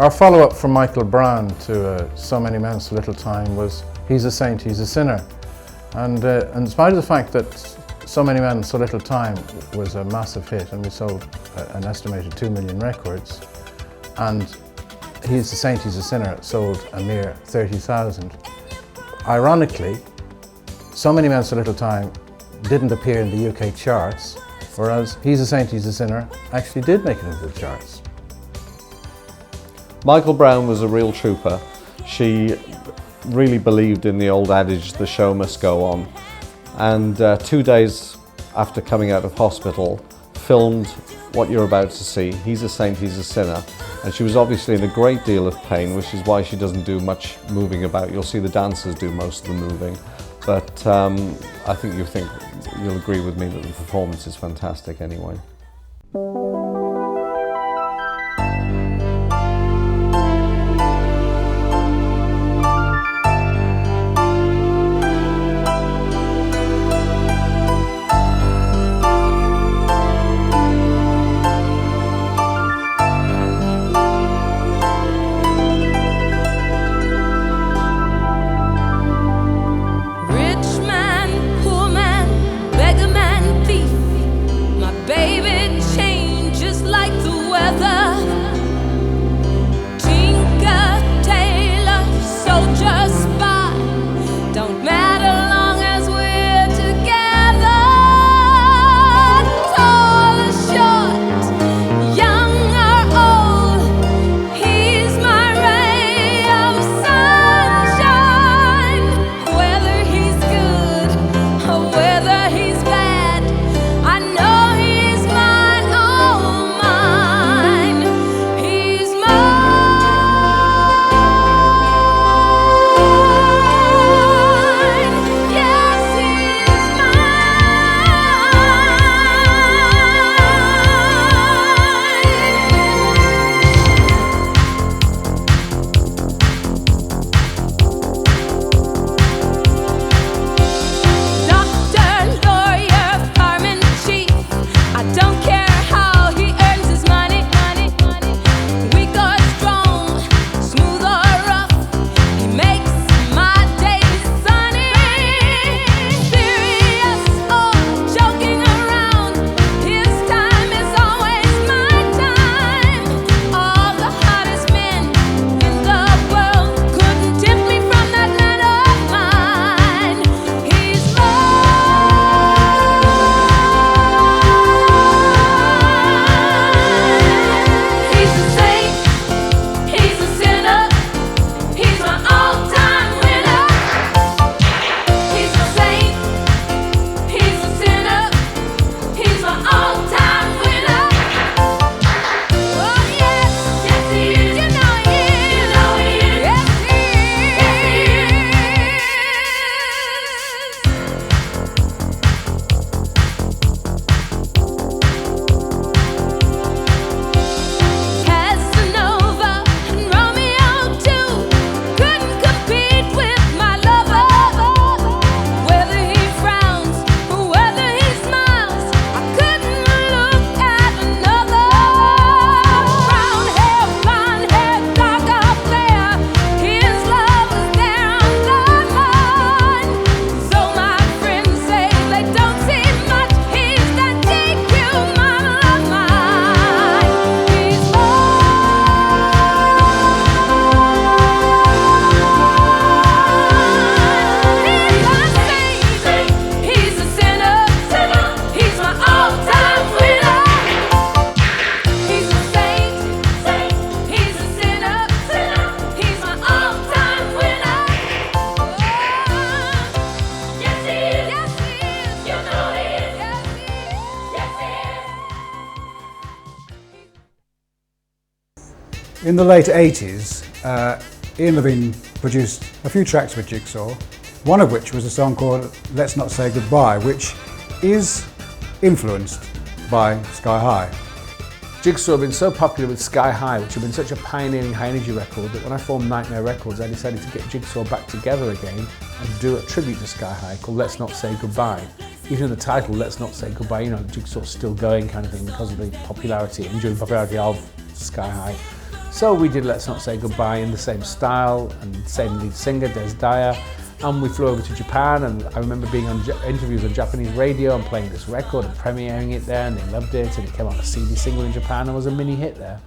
Our follow-up from Michael Brown to So Many Men, So Little Time was He's a Saint, He's a Sinner. And in spite of the fact that So Many Men, So Little Time was a massive hit and we sold an estimated 2 million records, and He's a Saint, He's a Sinner sold a mere 30,000. Ironically, So Many Men, So Little Time didn't appear in the UK charts, whereas He's a Saint, He's a Sinner actually did make it into the charts. Michael Brown was a real trooper. She really believed in the old adage, the show must go on. And 2 days after coming out of hospital, filmed what you're about to see, He's a Saint, He's a Sinner. And she was obviously in a great deal of pain, which is why she doesn't do much moving about. You'll see the dancers do most of the moving. But I think you'll agree with me that the performance is fantastic anyway. In the late 80s, Ian Levine produced a few tracks with Jigsaw, one of which was a song called Let's Not Say Goodbye, which is influenced by Sky High. Jigsaw had been so popular with Sky High, which had been such a pioneering high energy record, that when I formed Nightmare Records, I decided to get Jigsaw back together again and do a tribute to Sky High called Let's Not Say Goodbye. Even in the title, Let's Not Say Goodbye, you know, Jigsaw's still going kind of thing because of the popularity, enduring popularity of Sky High. So we did Let's Not Say Goodbye in the same style and same lead singer, Des Dyer, and we flew over to Japan, and I remember being on interviews on Japanese radio and playing this record and premiering it there, and they loved it, and it came out a CD single in Japan and was a mini hit there.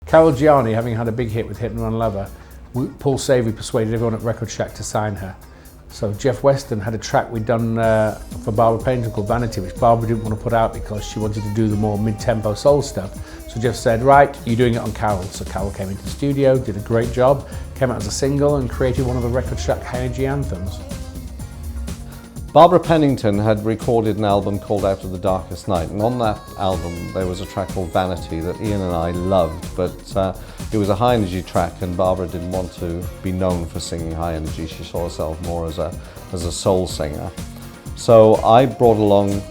Carol Gianni, having had a big hit with Hit and Run Lover, Paul Savory persuaded everyone at Record Shack to sign her. So Jeff Weston had a track we'd done for Barbara Pennington called Vanity, which Barbara didn't want to put out because she wanted to do the more mid-tempo soul stuff. So Jeff said, right, you're doing it on Carol. So Carol came into the studio, did a great job, came out as a single and created one of the Record Shack high energy anthems. Barbara Pennington had recorded an album called Out of the Darkest Night, and on that album there was a track called Vanity that Ian and I loved, but it was a high energy track and Barbara didn't want to be known for singing high energy. She saw herself more as a soul singer. So I brought along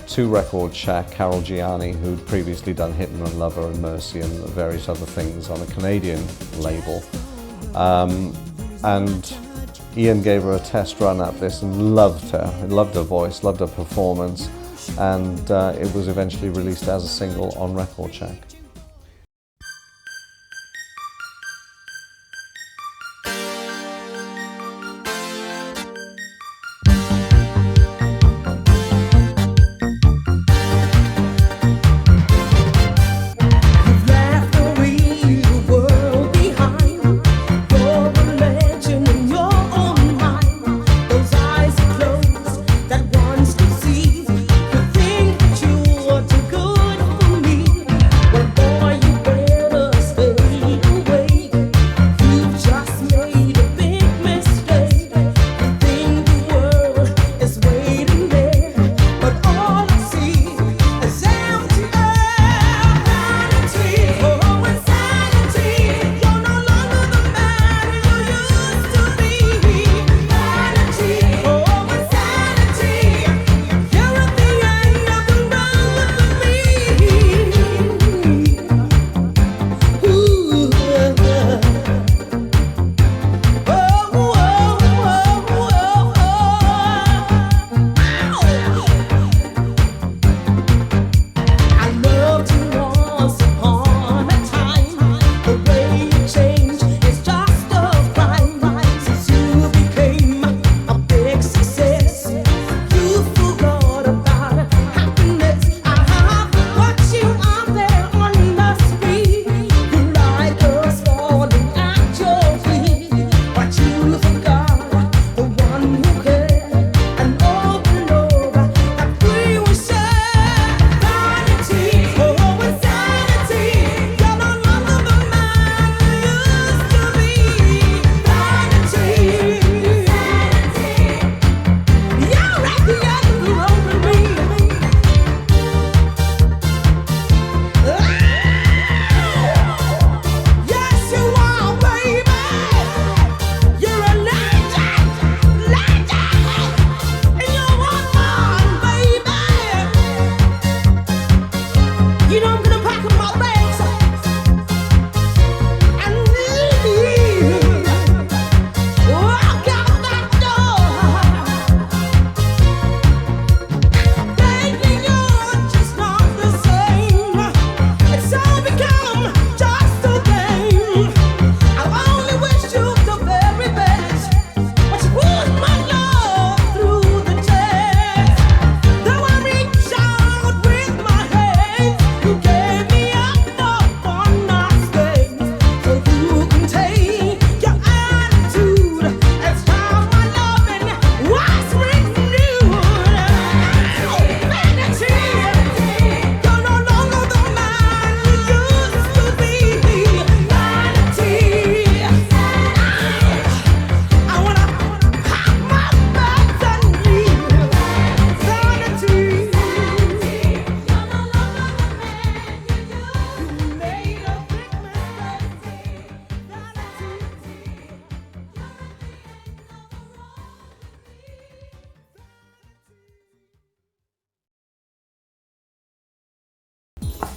to Record Shack, Carol Gianni, who'd previously done Hit and Run Lover and Mercy and various other things on a Canadian label. And Ian gave her a test run at this and loved her voice, loved her performance, and it was eventually released as a single on Record Shack.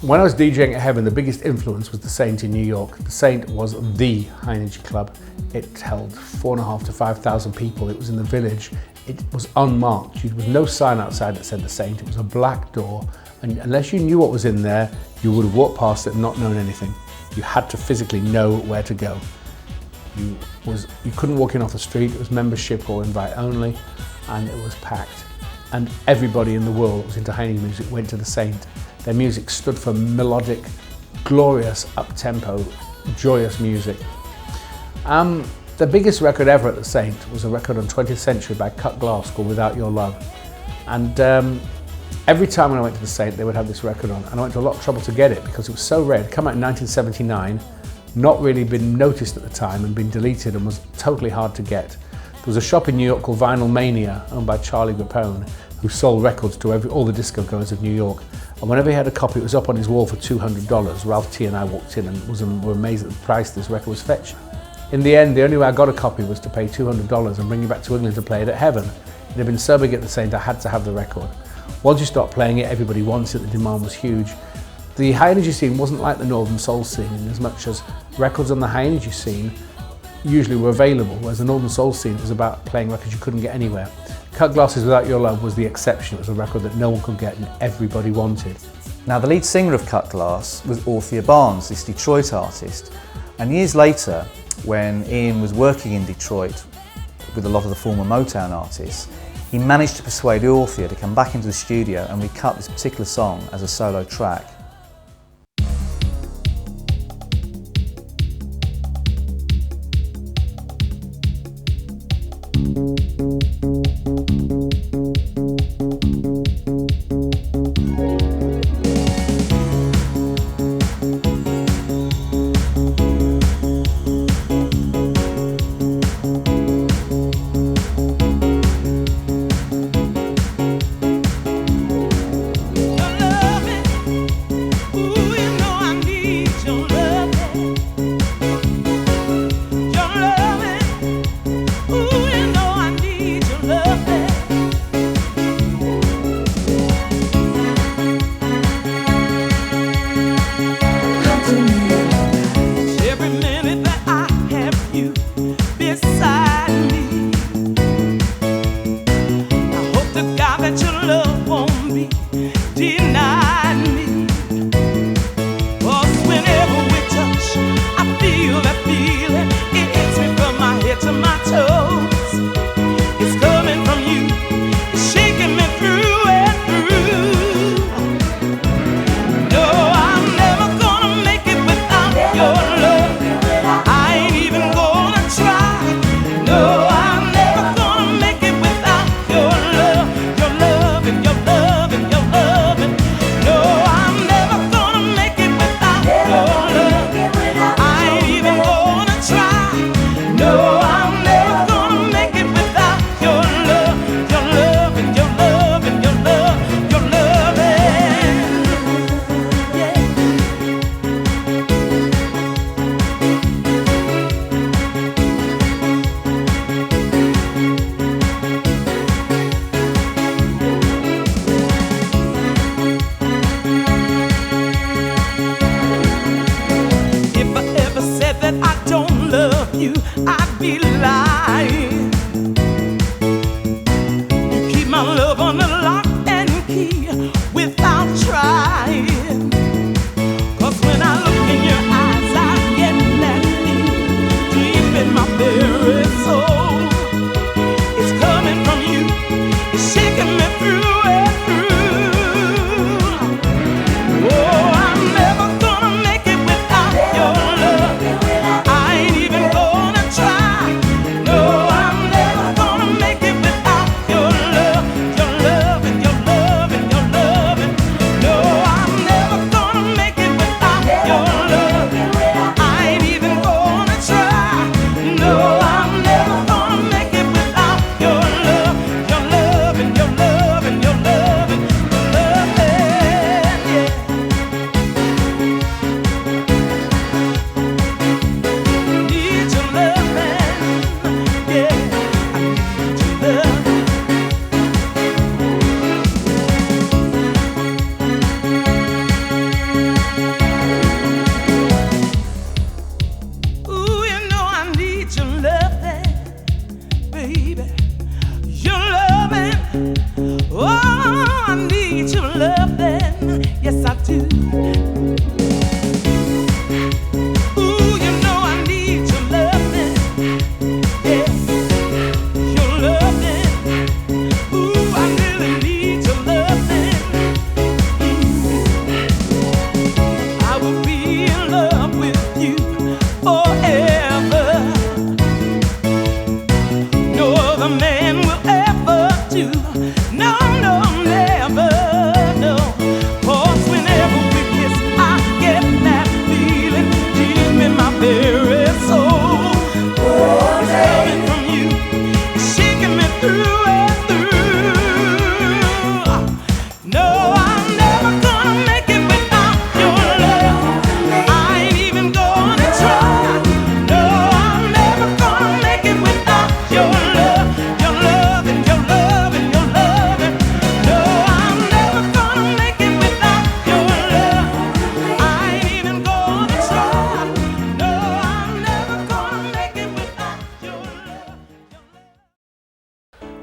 When I was DJing at Heaven, the biggest influence was the Saint in New York. The Saint was the high energy club. It held 4,500 to 5,000 people. It was in the village. It was unmarked. There was no sign outside that said the Saint. It was a black door, and unless you knew what was in there, you would have walked past it and not known anything. You had to physically know where to go. You couldn't walk in off the street. It was membership or invite only, and it was packed. And everybody in the world that was into high energy music went to the Saint. Their music stood for melodic, glorious, up-tempo, joyous music. The biggest record ever at the Saint was a record on 20th Century by Cut Glass called Without Your Love. And every time when I went to the Saint, they would have this record on, and I went to a lot of trouble to get it because it was so rare. It came out in 1979, not really been noticed at the time and been deleted and was totally hard to get. There was a shop in New York called Vinyl Mania, owned by Charlie Rapone, who sold records to all the disco goers of New York. And whenever he had a copy, it was up on his wall for $200. Ralph T and I walked in and were amazed at the price this record was fetching. In the end, the only way I got a copy was to pay $200 and bring it back to England to play it at Heaven. It had been so big at the Saint, I had to have the record. once you start playing it, everybody wants it, the demand was huge. The high energy scene wasn't like the Northern Soul scene in as much as records on the high energy scene usually were available, whereas the Northern Soul scene was about playing records you couldn't get anywhere. Cut Glasses Without Your Love was the exception. It was a record that no one could get and everybody wanted. Now, the lead singer of Cut Glass was Orthea Barnes, this Detroit artist. And years later, when Ian was working in Detroit with a lot of the former Motown artists, he managed to persuade Orthea to come back into the studio and recut this particular song as a solo track. Your love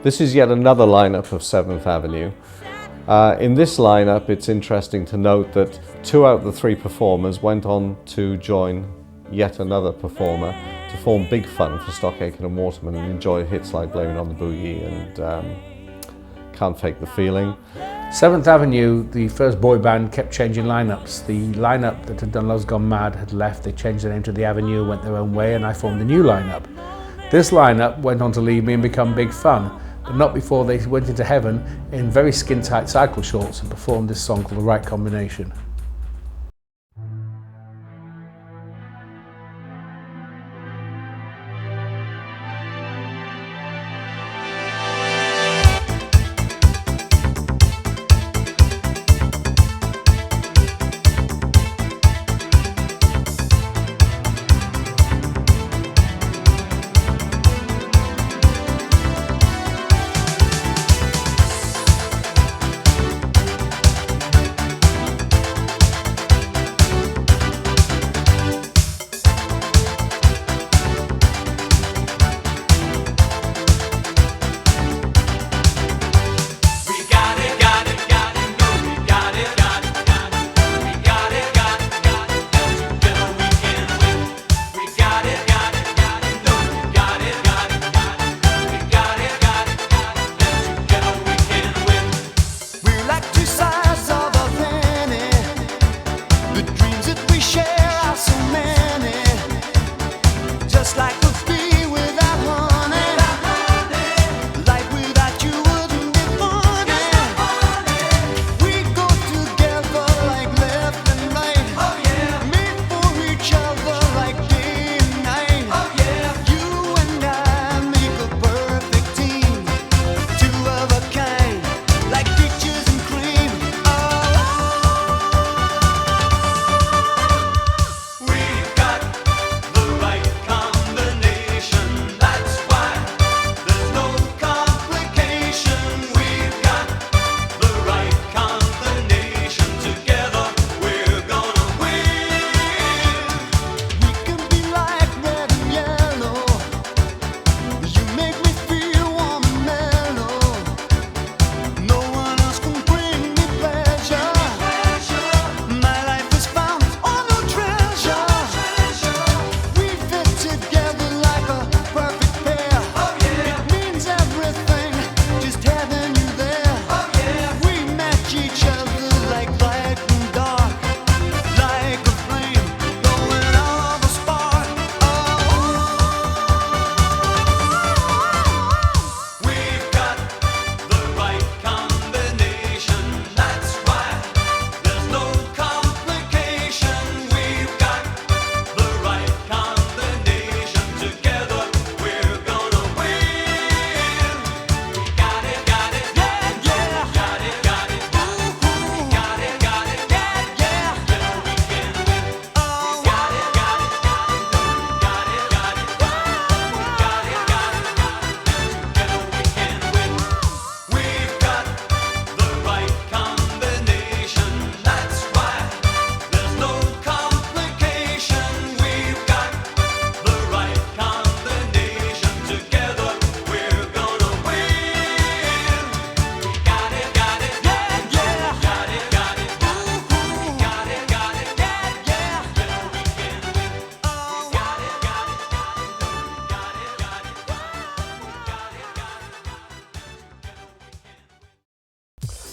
This is yet another lineup of 7th Avenue. In this lineup, it's interesting to note that 2 out of the 3 performers went on to join yet another performer to form Big Fun for Stock Aitken and Waterman and enjoy hits like Blame It on the Boogie and Can't Fake the Feeling. 7th Avenue, the first boy band, kept changing lineups. The lineup that had done Love's Gone Mad had left, they changed their name to The Avenue, went their own way, and I formed a new lineup. This lineup went on to leave me and become Big Fun, but not before they went into heaven in very skin-tight cycle shorts and performed this song called The Right Combination.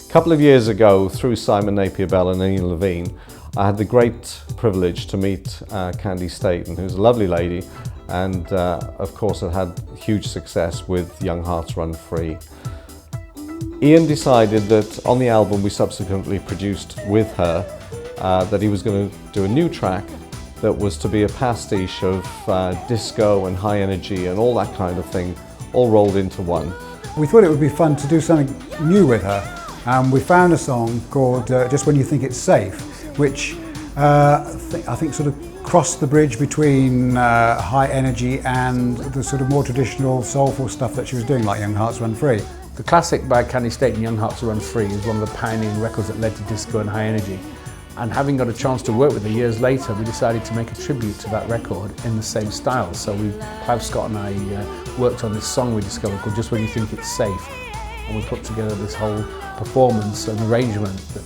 A couple of years ago, through Simon Napier Bell and Ian Levine, I had the great privilege to meet Candy Staten, who's a lovely lady, and of course had huge success with Young Hearts Run Free. Ian decided that on the album we subsequently produced with her, that he was going to do a new track that was to be a pastiche of disco and high energy and all that kind of thing, all rolled into one. We thought it would be fun to do something new with her. We found a song called Just When You Think It's Safe, which I think sort of crossed the bridge between high energy and the sort of more traditional soulful stuff that she was doing, like Young Hearts Run Free. The classic by Candy Staten, Young Hearts Run Free, is one of the pioneering records that led to disco and high energy. And having got a chance to work with her years later, we decided to make a tribute to that record in the same style. So Clive Scott and I worked on this song we discovered called Just When You Think It's Safe. And we put together this whole performance and arrangement that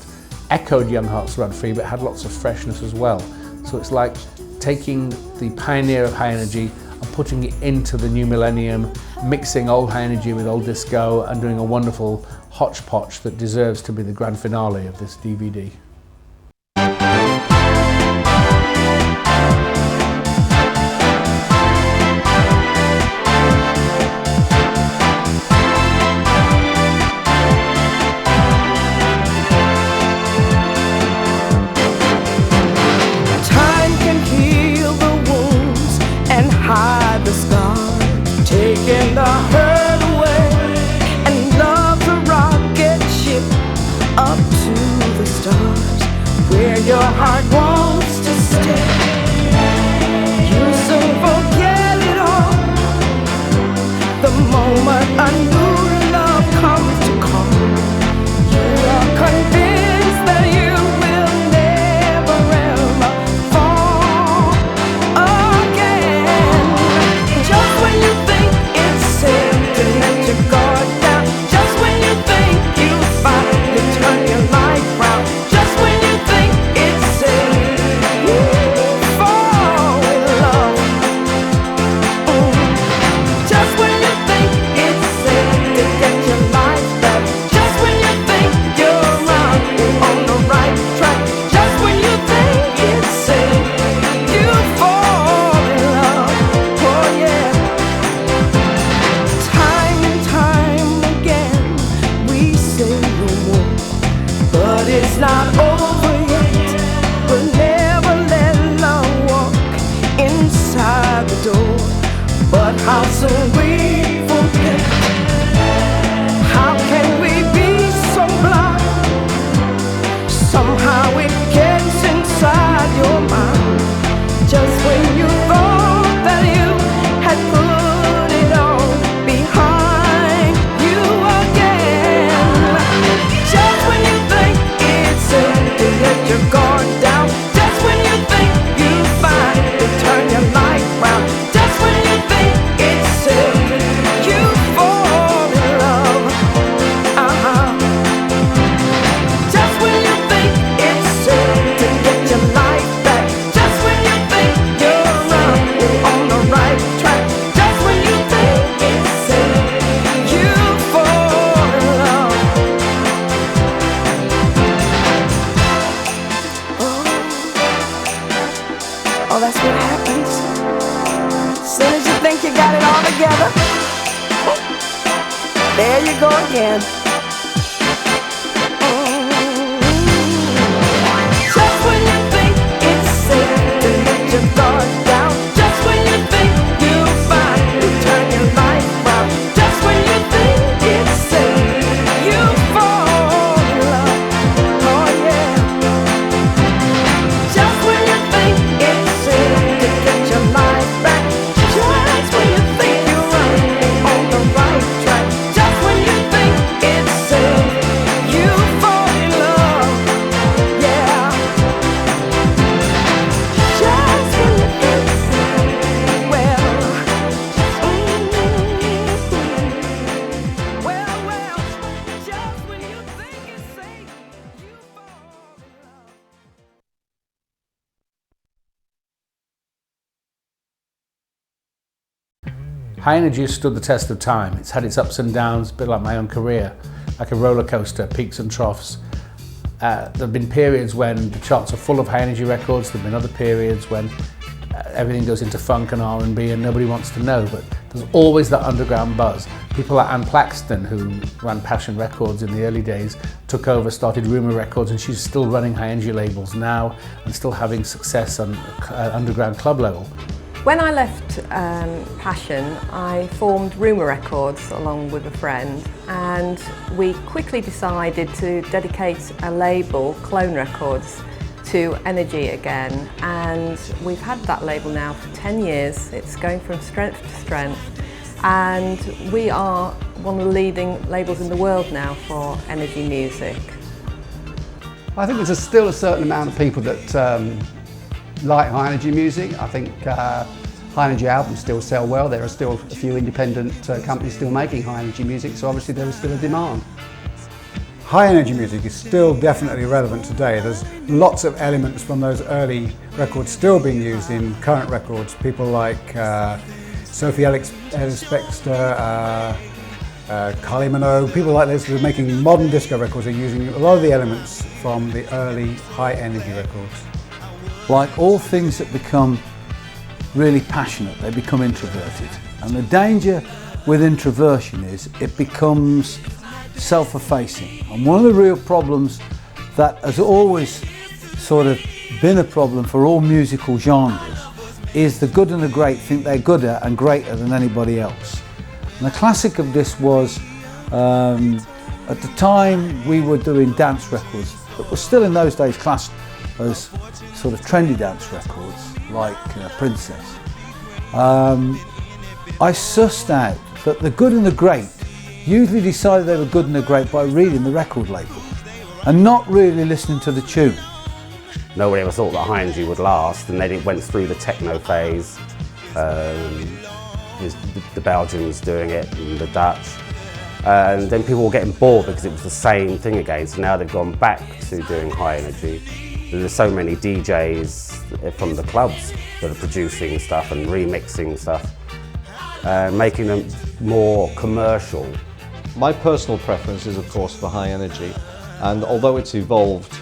echoed Young Hearts Run Free, but had lots of freshness as well. So it's like taking the pioneer of high energy and putting it into the new millennium, mixing old high energy with old disco and doing a wonderful hodgepodge that deserves to be the grand finale of this DVD. Your heart wants to stay. You soon forget it all the moment a new love comes to call. You are convinced that you will never ever fall again. Just when you think it's safe to let your guard down, just when you think you finally turn your life round, just when you think how soon we forget. How can we be so blind? Somehow it gets inside your mind. Just when you thought that you had put it all behind you again. Just when you think it's safe to let your guard down. Just when you think you finally turn your life round. Just when you think you fall in love, just when you think it's safe to get your life back, just when you think you're on the right track, just when you think it's safe, you fall in love. Oh, that's what happens. As soon as you think you got it all together, there you go again. Just when you think it's safe to let your guard down, just when you think you finally turn your life round, just when you think it's safe, you fall in love. Oh yeah. Just when you think it's safe to get your life back, just when you think you're on the right track, just when you think it's safe, you fall in love. Yeah. Just when you think, well, just when you think it's safe, you fall in love. High energy has stood the test of time. It's had its ups and downs, a bit like my own career, like a roller coaster, peaks and troughs. There have been periods when the charts are full of high energy records. There have been other periods when everything goes into funk and R&B and nobody wants to know, but there's always that underground buzz. People like Anne Plaxton, who ran Passion Records in the early days, took over, started Rumour Records, and she's still running high energy labels now and still having success on underground club level. When I left Passion, I formed Rumour Records along with a friend, and we quickly decided to dedicate a label, Clone Records, to energy again, and we've had that label now for 10 years. It's going from strength to strength, and we are one of the leading labels in the world now for energy music. I think there's still a certain amount of people that like high energy music. I think high energy albums still sell well. There are still a few independent companies still making high energy music, so obviously there is still a demand. High energy music is still definitely relevant today. There's lots of elements from those early records still being used in current records. People like Sophie Ellis-Bextor, Kylie Minogue, people like this who are making modern disco records are using a lot of the elements from the early high energy records. Like all things that become really passionate, they become introverted. And the danger with introversion is it becomes self-effacing. And one of the real problems that has always sort of been a problem for all musical genres is the good and the great think they're gooder and greater than anybody else. And the classic of this was, at the time we were doing dance records that were still in those days classed as sort of trendy dance records, like Princess. I sussed out that the good and the great usually decided they were good and the great by reading the record label and not really listening to the tune. Nobody ever thought that high energy would last, and then it went through the techno phase. The Belgians doing it, and the Dutch. And then people were getting bored because it was the same thing again, so now they've gone back to doing high energy. There's so many DJs from the clubs that are producing stuff and remixing stuff, making them more commercial. My personal preference is, of course, for high energy, and although it's evolved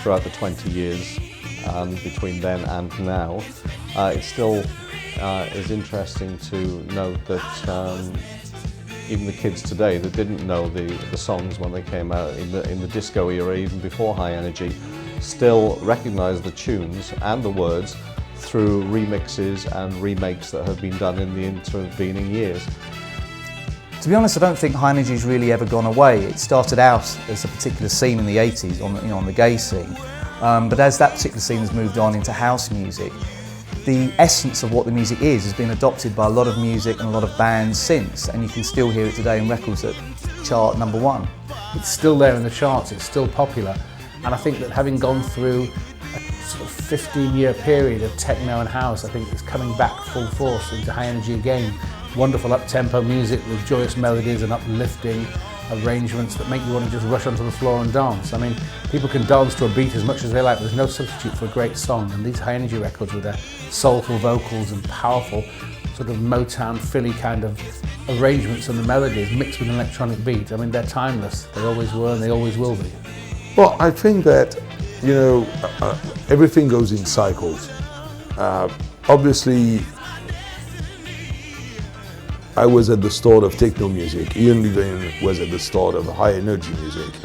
throughout the 20 years between then and now, it still is interesting to note that even the kids today that didn't know the songs when they came out in the disco era, even before high energy, still recognise the tunes and the words through remixes and remakes that have been done in the intervening years. To be honest, I don't think high energy's really ever gone away. It started out as a particular scene in the 80s on the gay scene, but as that particular scene has moved on into house music, the essence of what the music is has been adopted by a lot of music and a lot of bands since, and you can still hear it today in records that chart #1. It's still there in the charts, it's still popular, and I think that having gone through a sort of 15-year period of techno and house, I think it's coming back full force into high energy again. Wonderful up-tempo music with joyous melodies and uplifting arrangements that make you want to just rush onto the floor and dance. I mean, people can dance to a beat as much as they like, but there's no substitute for a great song, and these high energy records with their soulful vocals and powerful sort of Motown, Philly kind of arrangements and the melodies mixed with an electronic beat, I mean, they're timeless. They always were and they always will be. Well, I think that, you know, everything goes in cycles. Obviously, I was at the start of techno music. Ian Levine was at the start of high energy music.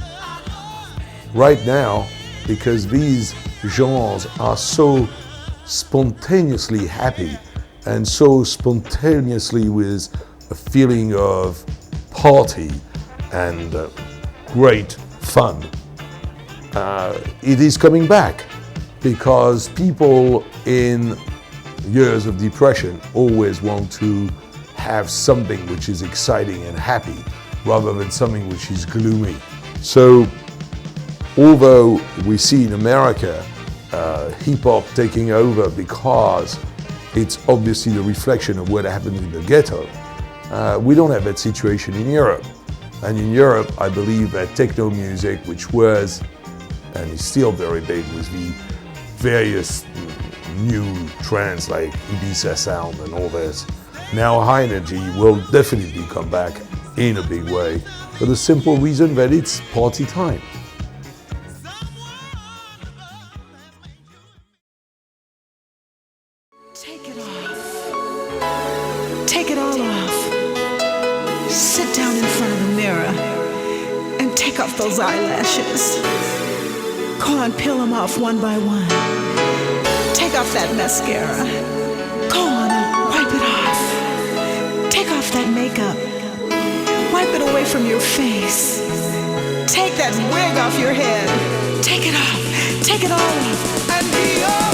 Right now, because these genres are so spontaneously happy and so spontaneously with a feeling of party and great fun, it is coming back because people in years of depression always want to have something which is exciting and happy rather than something which is gloomy. So although we see in America hip-hop taking over because it's obviously the reflection of what happened in the ghetto, we don't have that situation in Europe. And in Europe, I believe that techno music, which was and is still very big with the various new trends like Ibiza sound and all this, now high energy will definitely come back in a big way for the simple reason that it's party time. Take it off. Take it all off. Sit down in front of the mirror and take off those eyelashes. Go on, peel them off one by one. Take off that mascara. Go on and wipe it off. Take off that makeup. Wipe it away from your face. Take that wig off your head. Take it off. Take it all off. And be yours.